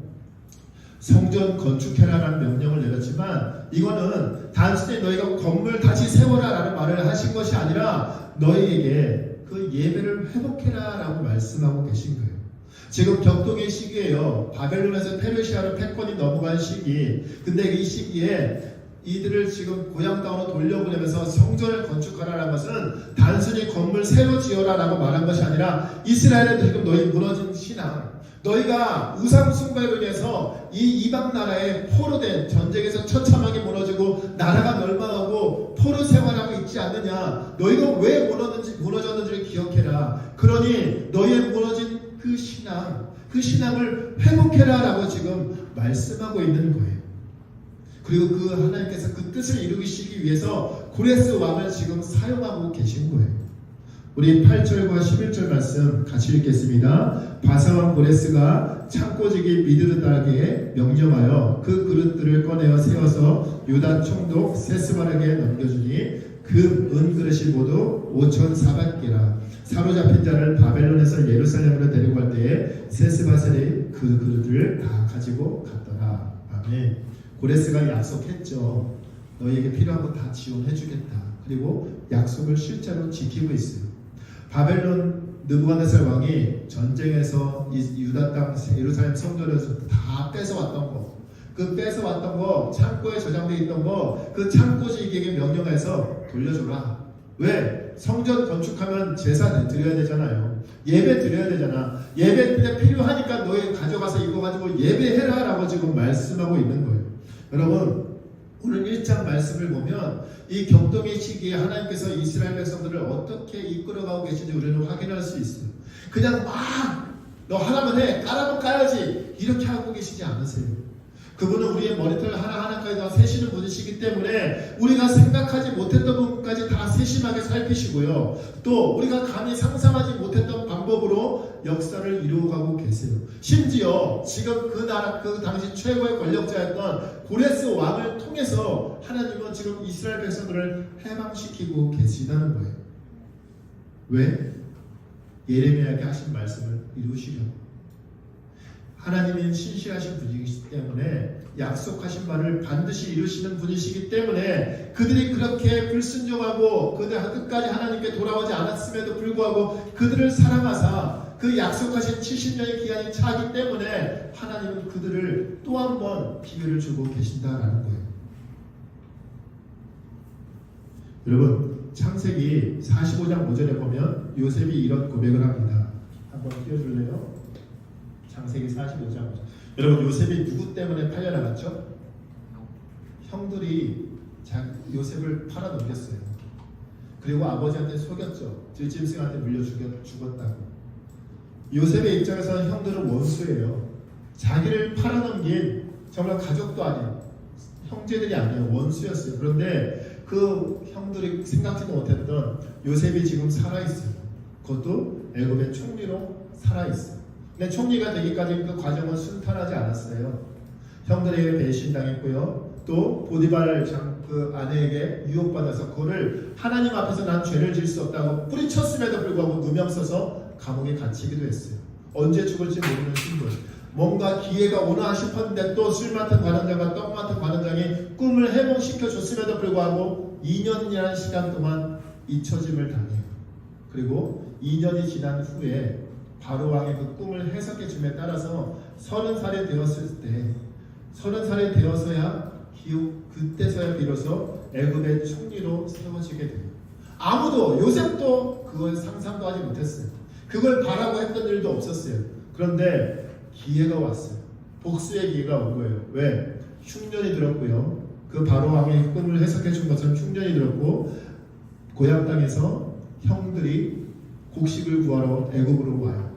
성전 건축해라라는 명령을 내렸지만 이거는 단순히 너희가 건물 다시 세워라라는 말을 하신 것이 아니라 너희에게 그 예배를 회복해라 라고 말씀하고 계신 거예요. 지금 격동의 시기예요. 바벨론에서 페르시아로 패권이 넘어간 시기. 근데 이 시기에 이들을 지금 고향 땅으로 돌려보내면서 성전을 건축하라는 것은 단순히 건물 새로 지어라라고 말한 것이 아니라 이스라엘에 지금 너희 무너진 신앙, 너희가 우상 숭배로 인해서 이 이방 나라에 포로된 전쟁에서 처참하게 무너지고 나라가 멸망하고 포로 생활하고 있지 않느냐. 너희가 왜 무너졌는지를 기억해라. 그러니 너희의 무너진 그 신앙을 회복해라 라고 지금 말씀하고 있는 거예요. 그리고 그 하나님께서 그 뜻을 이루시기 위해서 고레스 왕을 지금 사용하고 계신 거예요. 우리 8절과 11절 말씀 같이 읽겠습니다. 바사왕 고레스가 창고지기 미드르다에게 명령하여 그 그릇들을 꺼내어 세워서 유다 총독 세스바르게 넘겨주니 그 은그릇이 모두 5,400개라. 사로잡힌 자를 바벨론에서 예루살렘으로 데리고 갈 때에 세스바셀이 그 그릇을 다 가지고 갔더라. 아멘. 고레스가 약속했죠. 너희에게 필요한 거 다 지원해주겠다. 그리고 약속을 실제로 지키고 있어요. 바벨론 느부갓네살 왕이 전쟁에서 유다 땅 예루살렘 성전에서 다 뺏어왔던 거, 그 뺏어왔던 거 창고에 저장되어 있던 거, 그 창고지기에게 명령해서 돌려줘라. 왜? 성전 건축하면 제사 드려야 되잖아요. 예배 드려야 되잖아. 예배 때 필요하니까 너희 가져가서 이거 가지고 예배해라 라고 지금 말씀하고 있는 거예요. 여러분 오늘 1장 말씀을 보면 이 격동의 시기에 하나님께서 이스라엘 백성들을 어떻게 이끌어가고 계신지 우리는 확인할 수 있어요. 그냥 막 너 하라면 해, 까라면 까야지 이렇게 하고 계시지 않으세요. 그분은 우리의 머리털 하나하나까지 다 세시는 분이시기 때문에 우리가 생각하지 못했던 부분까지 다 세심하게 살피시고요. 또 우리가 감히 상상하지 못했던 방법으로 역사를 이루어가고 계세요. 심지어 지금 그 나라 그 당시 최고의 권력자였던 고레스 왕을 통해서 하나님은 지금 이스라엘 백성들을 해방시키고 계시다는 거예요. 왜? 예레미야에게 하신 말씀을 이루시려고. 하나님은 신실하신 분이시기 때문에 약속하신 바를 반드시 이루시는 분이시기 때문에 그들이 그렇게 불순종하고 그들 끝까지 하나님께 돌아오지 않았음에도 불구하고 그들을 사랑하사 그 약속하신 70년의 기한이 차기 때문에 하나님은 그들을 또 한 번 기회를 주고 계신다라는 거예요. 여러분, 창세기 45장 5절에 보면 요셉이 이런 고백을 합니다. 한번 띄워줄래요? 창세기 45장. 여러분, 요셉이 누구 때문에 팔려나갔죠? 형들이 요셉을 팔아넘겼어요. 그리고 아버지한테 속였죠. 들짐승한테 물려 죽었다고. 요셉의 입장에서는 형들은 원수예요. 자기를 팔아넘긴 정말 가족도 아니에요. 형제들이 아니에요. 원수였어요. 그런데 그 형들이 생각지도 못했던 요셉이 지금 살아있어요. 그것도 애굽의 총리로 살아있어요. 근데 총리가 되기까지 그 과정은 순탄하지 않았어요. 형들에게 배신당했고요. 또 보디발 그 아내에게 유혹받아서 그거를 하나님 앞에서 난 죄를 지을 수 없다고 뿌리쳤음에도 불구하고 누명 써서 감옥에 갇히기도 했어요. 언제 죽을지 모르는 신분. 뭔가 기회가 오나 싶었는데 또 술 맡은 관원장과 떡 맡은 관원장이 꿈을 해몽시켜 줬음에도 불구하고 2년이라는 시간 동안 잊혀짐을 당해요. 그리고 2년이 지난 후에 바로 왕의 그 꿈을 해석해 줌에 따라서 30살이 되었을 때 30살이 되어서야 그때서야 비로소 애굽의 총리로 세워지게 돼요. 아무도 요셉도 그걸 상상도 하지 못했어요. 그걸 바라고 했던 일도 없었어요. 그런데 기회가 왔어요. 복수의 기회가 온 거예요. 왜? 흉년이 들었고요. 그 바로 왕의 꿈을 해석해 준 것처럼 흉년이 들었고 고향 땅에서 형들이 곡식을 구하러 애굽으로 와요.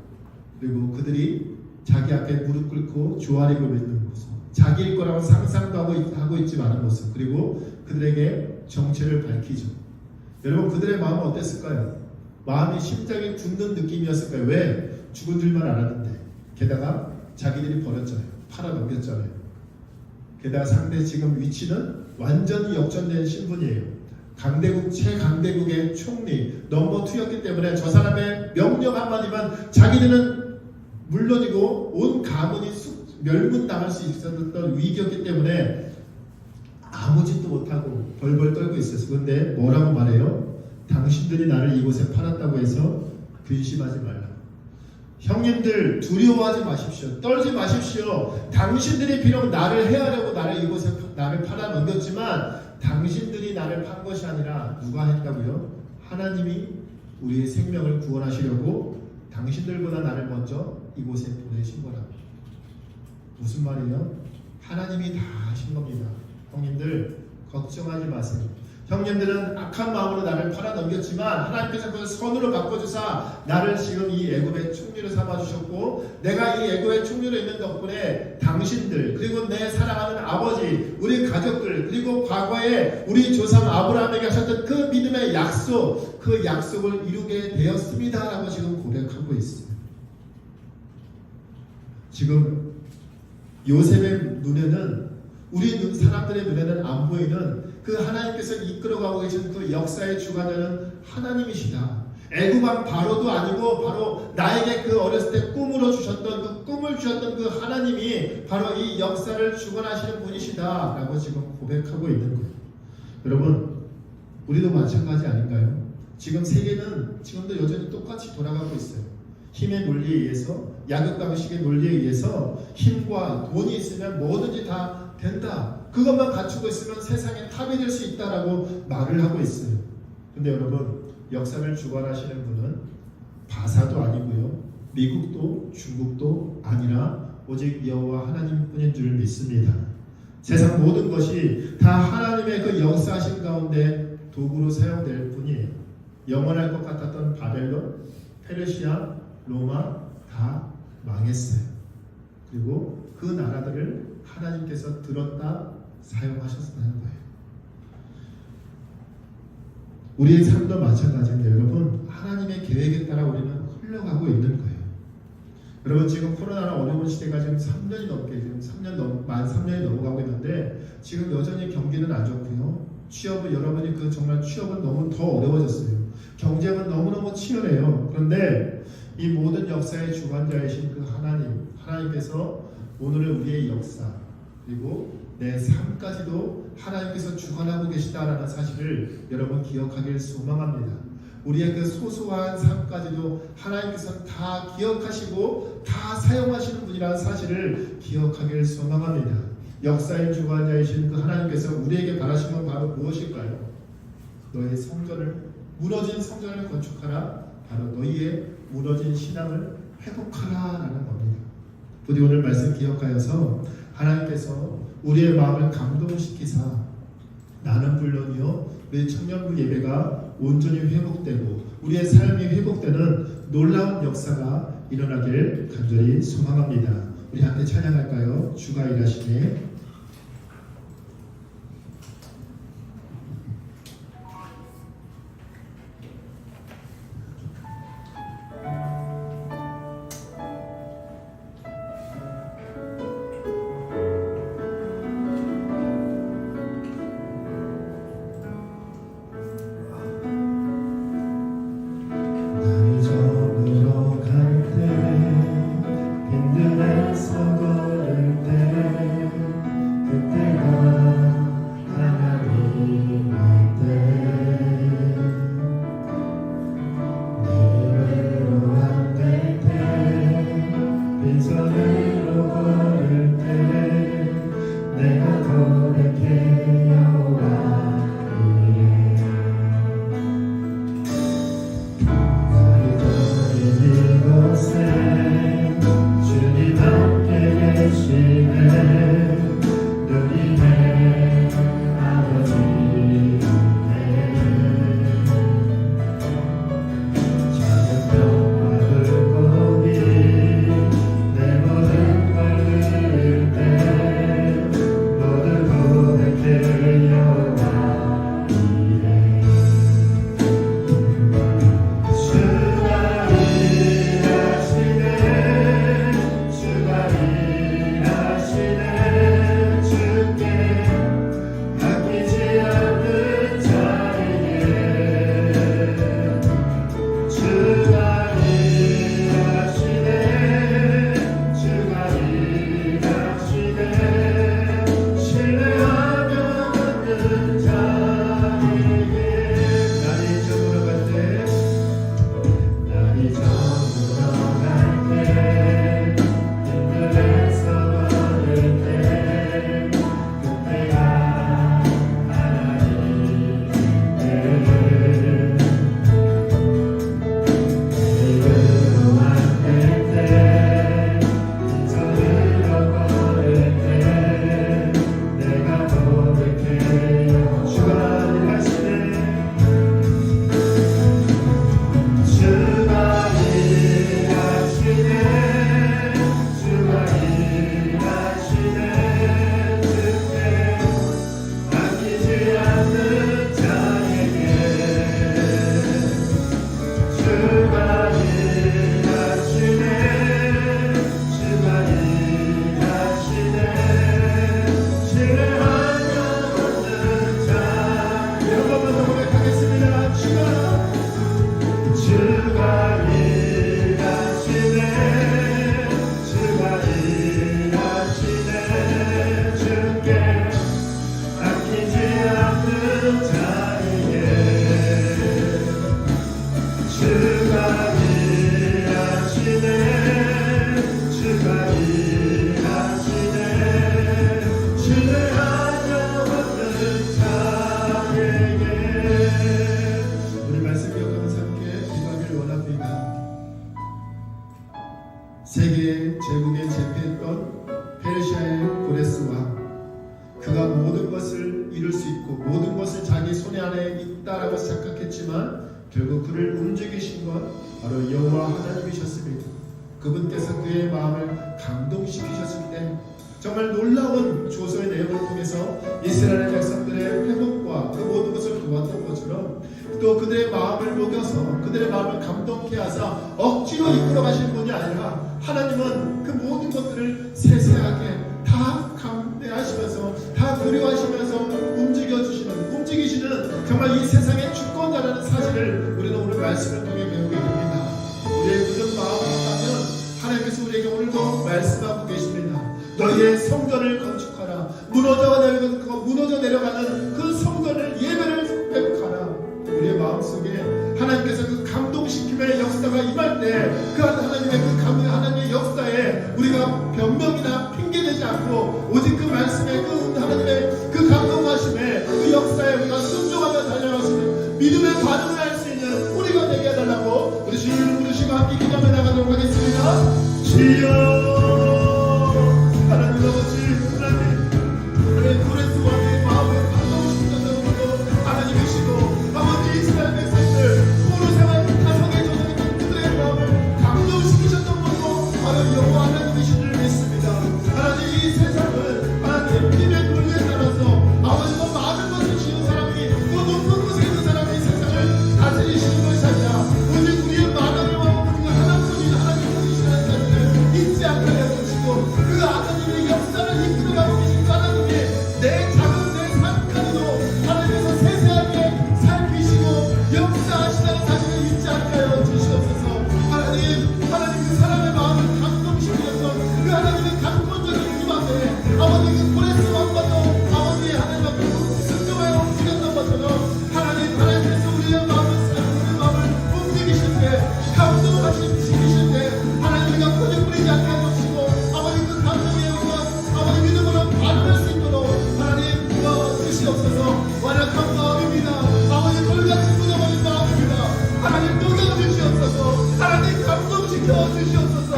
그리고 그들이 자기 앞에 무릎 꿇고 조아리고 있는 모습, 자기일 거라고 상상도 하고 있지 않은 모습, 그리고 그들에게 정체를 밝히죠. 여러분, 그들의 마음은 어땠을까요? 마음이 심장이 굳는 느낌이었을까요? 왜? 죽은 줄만 알았는데. 게다가 자기들이 버렸잖아요. 팔아넘겼잖아요. 게다가 상대 지금 위치는 완전히 역전된 신분이에요. 강대국 최강대국의 총리 넘버 2였기 때문에 저 사람의 명령 한마디만 자기들은 물론이고 온 가문이 멸문당할 수 있었던 위기였기 때문에 아무 짓도 못하고 벌벌 떨고 있었어요. 그런데 뭐라고 말해요? 당신들이 나를 이곳에 팔았다고 해서 근심하지 말라. 형님들 두려워하지 마십시오. 떨지 마십시오. 당신들이 비록 나를 해하려고 나를 팔아넘겼지만 당신들이 나를 판 것이 아니라 누가 했다고요? 하나님이 우리의 생명을 구원하시려고 당신들보다 나를 먼저 이곳에 보내신 거라고. 무슨 말이에요? 하나님이 다 하신 겁니다. 형님들 걱정하지 마세요. 형님들은 악한 마음으로 나를 팔아넘겼지만 하나님께서 그걸 선으로 바꿔주사 나를 지금 이 애굽의 총리로 삼아주셨고 내가 이 애굽의 총리로 있는 덕분에 당신들 그리고 내 사랑하는 아버지 우리 가족들 그리고 과거에 우리 조상 아브라함에게 하셨던 그 믿음의 약속 그 약속을 이루게 되었습니다 라고 지금 고백하고 있어요. 지금 요셉의 눈에는 우리 사람들의 눈에는 안 보이는 그 하나님께서 이끌어가고 계신 그 역사의 주관자는 하나님이시다. 애굽왕 바로도 아니고 바로 나에게 그 어렸을 때 꿈으로 주셨던 그 꿈을 주셨던 그 하나님이 바로 이 역사를 주관하시는 분이시다 라고 지금 고백하고 있는 거예요. 여러분 우리도 마찬가지 아닌가요? 지금 세계는 지금도 여전히 똑같이 돌아가고 있어요. 힘의 논리에 의해서 약육강식의 논리에 의해서 힘과 돈이 있으면 뭐든지 다 된다. 그것만 갖추고 있으면 세상의 탑이 될 수 있다라고 말을 하고 있어요. 근데 여러분 역사를 주관하시는 분은 바사도 아니고요. 미국도 중국도 아니라 오직 여호와 하나님뿐인 줄 믿습니다. 세상 모든 것이 다 하나님의 그 역사하심 가운데 도구로 사용될 뿐이에요. 영원할 것 같았던 바벨론, 페르시아, 로마 다 망했어요. 그리고 그 나라들을 하나님께서 들었다 사용하셨다는 거예요. 우리의 삶도 마찬가지인데 여러분, 하나님의 계획에 따라 우리는 흘러가고 있는 거예요. 여러분, 지금 코로나는 어려운 시대가 지금 3년이 넘게 만 3년이 넘어가고 있는데 지금 여전히 경기는 안 좋고요. 취업은 여러분이 정말 취업은 너무 더 어려워졌어요. 경쟁은 너무너무 치열해요. 그런데 이 모든 역사의 주관자이신 그 하나님께서 오늘의 우리의 역사 그리고 내 삶까지도 하나님께서 주관하고 계시다라는 사실을 여러분 기억하길 소망합니다. 우리의 그 소소한 삶까지도 하나님께서 다 기억하시고 다 사용하시는 분이라는 사실을 기억하길 소망합니다. 역사의 주관자이신 그 하나님께서 우리에게 바라시는 건 바로 무엇일까요? 너의 무너진 성전을 건축하라. 바로 너희의 무너진 신앙을 회복하라라는 겁니다. 부디 오늘 말씀 기억하여서 하나님께서 우리의 마음을 감동시키사 나는 물론이요 우리 청년부 예배가 온전히 회복되고 우리의 삶이 회복되는 놀라운 역사가 일어나길 간절히 소망합니다. 우리 함께 찬양할까요? 주가 일하시네. 세계 제국에 제패했던 페르시아의 고레스 왕, 그가 모든 것을 이룰 수 있고 모든 것을 자기 손에 안에 있다라고 생각했지만 결국 그를 움직이신 건 바로 여호와 하나님이셨습니다. 그분께서 그의 마음을 감동시키셨을 때 정말 놀라운 조서의 내용을 통해서 이스라엘 백성들의 회복과 그 모든 것을 도왔던 것처럼 또 그들의 마음을 녹여서 그들의 마음을 감동케 하사 억지로 이끌어 가시는 분이 아니라 하나님은 그 모든 것들을 세세하게 다 감내하시면서 다 고려하시면서 움직이시는 정말 이 세상의 주권자라는 사실을 우리는 오늘 말씀을 통해 배우게 됩니다. 우리의 굳은 마음을 있다면 하나님께서 우리에게 오늘도 말씀하고 계십니다. 너희의 성전을 건축하라. 무너져 내려가는 그 성전을 예배를 회복하라. 우리의 마음속에 하나님께서 그 감동시킴의 역사가 임할 때 그 하나님의 역사에 우리가 변명이나 핑계대지 않고 오직 그 말씀에 그 하나님의 그 감동하심에 그 역사에 우리가 순종하며 달려가시는 믿음의 반응을 할 수 있는 우리가 되게 해달라고 우리 주님 부르시고 함께 기도하며 나가도록 하겠습니다. 주여 하나님 아버지 하나님 우리의 고레스 왕의 마음을 감동시키셨던 하나님이시고 아버지 이스라엘 백성들 포로 생활 가성에 젖어있는 그들의 마음을 감동시키셨던 분도 바로 여호와 하나님이신 줄 믿습니다. 하나님 이 세상은 하나님 힘의 논리에 따라서 아버지가 많은 것을 지은 사람이 또 높은 곳에 있는 사람이 세상을 다스리시는 것이 아니라 오직 우리의 마음을 우리가 하나뿐인 하나님뿐이시라는 사실을 잊지 않게 해주시고 그 하나님의 역사를 이끌어가고 계신 하나님이 내 작은 내 삶까지도 하나님께서 세세하게 살피시고 역사하시다는 사실을 잊지 않게 하여 주시옵소서. 하나님 그 사람의 마음을 감동시키셔서 그 하나님의 강권적인 그 앞에 아버지 그 고레스 왕과도 아버지 하나님 앞에 순종하여 움직였던 것처럼 하나님께서 우리의 마음을 움직이실 때 감동하시실 때 하나님 우리가 고집부리지 않게 해주시고 아버지 그 감동에 우리가 아버지 믿음으로 반응할 수 있도록 하나님 주시옵소서. 완악한 마음입니다. 아버지 돌같이 묻어버린 마음입니다. 하나님 녹여주시옵소서. 하나님 감동시켜 주시옵소서.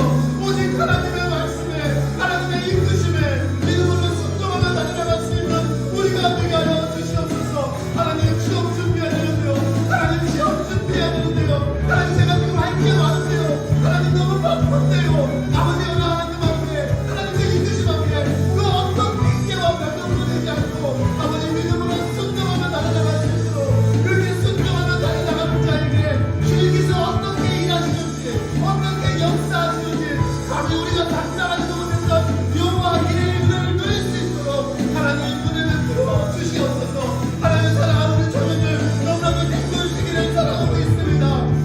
오직 하나님의 말씀에 하나님의 이끄심에 믿음으로 순종하며 달려갈 수 있는 우리가 되게 하여 주시옵소서. 하나님 시험 준비해야 되는데요. 하나님 시험 준비해야 되는데요. 하나님 제가 지금 할 게 많은데요. 하나님 너무 바쁜데요. 아버지 하나님 앞에 하나님의 이끄심 앞에 그 어떤 핑계와 변명도 되지 않고 아버지 믿음으로 순종하며 달려갈 수 있도록 그렇게 순종하며 달려가는 자에게 주님께서 어떻게 일하시는지 어떻게 역사하시는지 감히 우리가 상상하지도 못했던 여호와 이의 은혜를 누릴 수 있도록 하나님 은혜를 풀어 주시옵소서. 하나님 사랑하는 우리 자녀들 너무나도 힘든 시기를 살아가고 있습니다.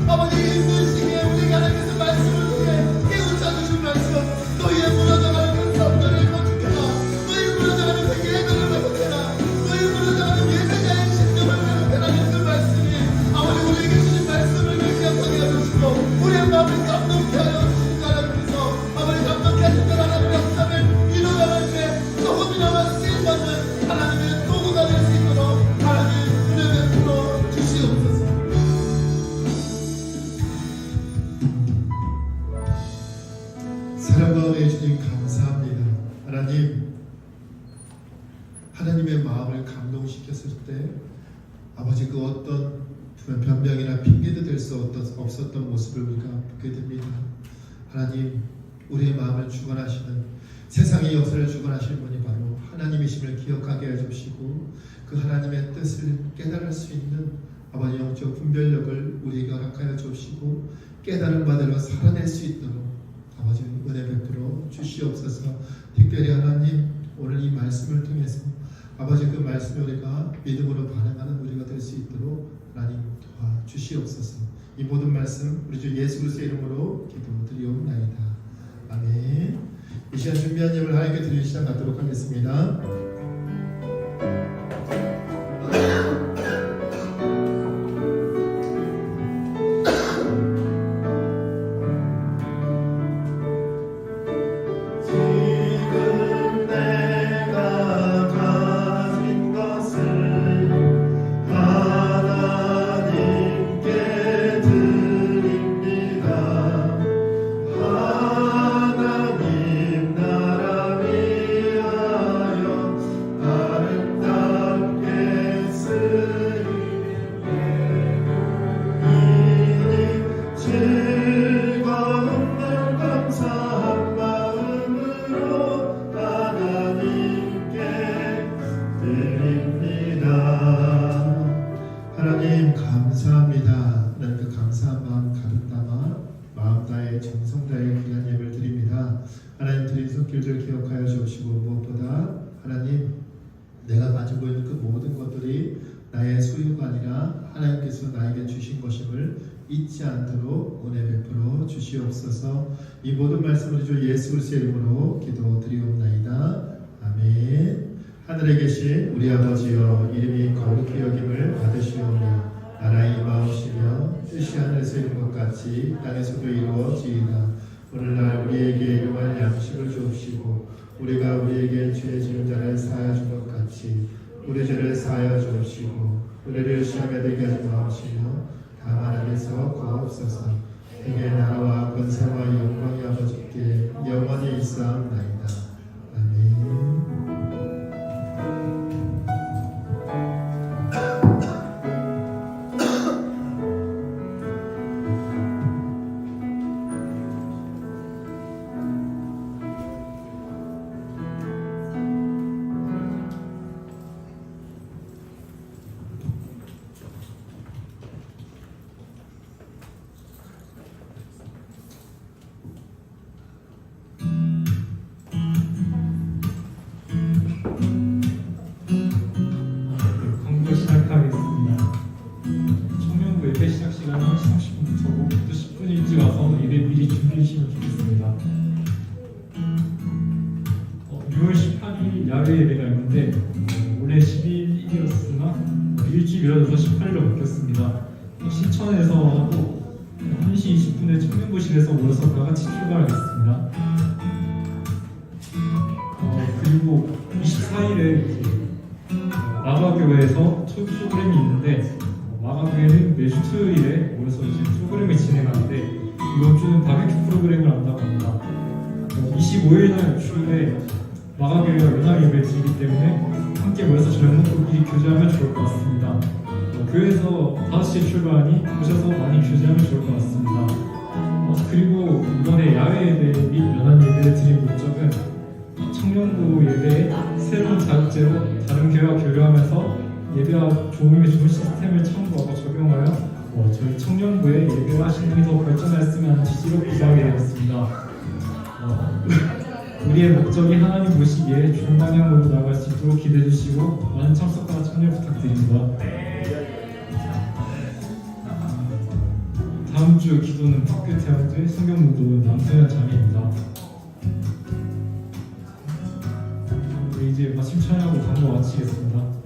아버지 힘든 시기에 우리가 하나님께서 말씀을 통해 깨우쳐 주신 말씀 너희의 무너져가는 그 성전을 건축해라. 너희 무너져가는 그 예배를 회복해라. 너희 무너져가는 예배자의 신념을 회복해라는 그 말씀이 아버지 우리에게 주신 말씀을 기억하게 해주시고 우리의 마음을 감동케 하여 주신 하나님께서 아버지 감동케 하신 그 하나님의 역사를 이루어갈 때 조금이나마 쓰임받는 하나님의 도구가 될 수 있도록 하나님 은혜를 풀어 주시옵소서. 사랑과 은혜의 주님 감사합니다. 하나님의 마음을 감동시켰을 때 아버지 그 어떤 변명이나 핑계도 될 수 없었던 모습을 우리가 보게 됩니다. 하나님 우리의 마음을 주관하시는 세상의 역사를 주관하시는 분이 바로 하나님이심을 기억하게 해주시고 그 하나님의 뜻을 깨달을 수 있는 아버지 영적 분별력을 우리에게 허락하여 주시고 깨달은 바대로 살아낼 수 있도록 아버지 은혜 베풀어 주시옵소서. 특별히 하나님 오늘 이 말씀을 통해서 아버지 그 말씀에 우리가 믿음으로 반응하는 우리가 될 수 있도록 하나님 도와주시옵소서. 이 모든 말씀 우리 주 예수 그리스도의 이름으로 기도드리옵나이다. 아멘. 이 시간 준비한 예물 하나님께 드리는 시간 갖도록 하겠습니다. 하나님 나라 위하여 감사합니다. 나는 그 감사한 마음 가득 담아 마음 다해 정성 다해 귀한 예배를 드립니다. 하나님 드린 손길들 기억하여 주옵시고 무엇보다 하나님 내가 가지고 있는 그 모든 것들이 나의 소유가 아니라 하나님께서 나에게 주신 것임을 잊지 않도록 은혜 베풀어 주시옵소서. 이 모든 말씀을 주 예수 그리스도의 이름으로 기도드리옵나이다. 아멘. 하늘에 계신 우리 아버지여, 이름이 거룩히 여김을 받으시오며 나라의 임하옵시며 뜻이 하늘에서 이룬 것 같이 땅에서도 이루어지이다. 오늘날 우리에게 일용할 양식을 주옵시고 우리가 우리에게 죄 지은 자를 사하여 준 것 같이 우리 죄를 사하여 주옵시고 우리를 시험에 들게 하지 마옵시며 다만 악에서 구하옵소서. 내게 나라와 권세와 영광이 아버지께 영원히 있사옵나이다. 아멘. 강도 시작하겠습니다. 청년부 예배 시작 시간은 30분부터고 또 10분 일찍 와서 예배 미리 준비해 주시면 좋겠습니다. 6월 18일 야외 예배가 있는데 올해 11일이었으나 일주일 미뤄져서 18일로 바뀌었습니다. 신천에서 하고 1시 20분에 청년부실에서 모여서 다 같이 출발하겠습니다. 그리고 24일에 마가교회에서 프로그램이 있는데 마가교회는 매주 토요일에 모여서 이제 프로그램을 진행하는데 이번 주는 바베큐 프로그램을 한다고 합니다. 25일날 주일에 마가교회가 연합 예배를 드리기 때문에 함께 모여서 저녁 먹고 미리 교제하면 좋을 것 같습니다. 교회에서 5시에 출발하니 오셔서 많이 교제하면 좋을 것 같습니다. 그리고 이번에 야외 예배 및 연합 예배를 드린 목적은 청년부 예배에 새로운 자극제로 다른 교회와 교류하면서 예배와 조음의 좋은 시스템을 참고하고 적용하여 저희 청년부의 예배와 신앙이 더 발전하였으면 하는 취지로 구성하게 되었습니다. 우리의 목적이 하나님 보시기에 좋은 방향으로 나아갈 수 있도록 기대해 주시고 많은 참석과 참여 부탁드립니다. 다음 주 기도는 학교 대학교의 성경무도 남소연 자매입니다. 이제 마침 찬양하고 광고 마치겠습니다.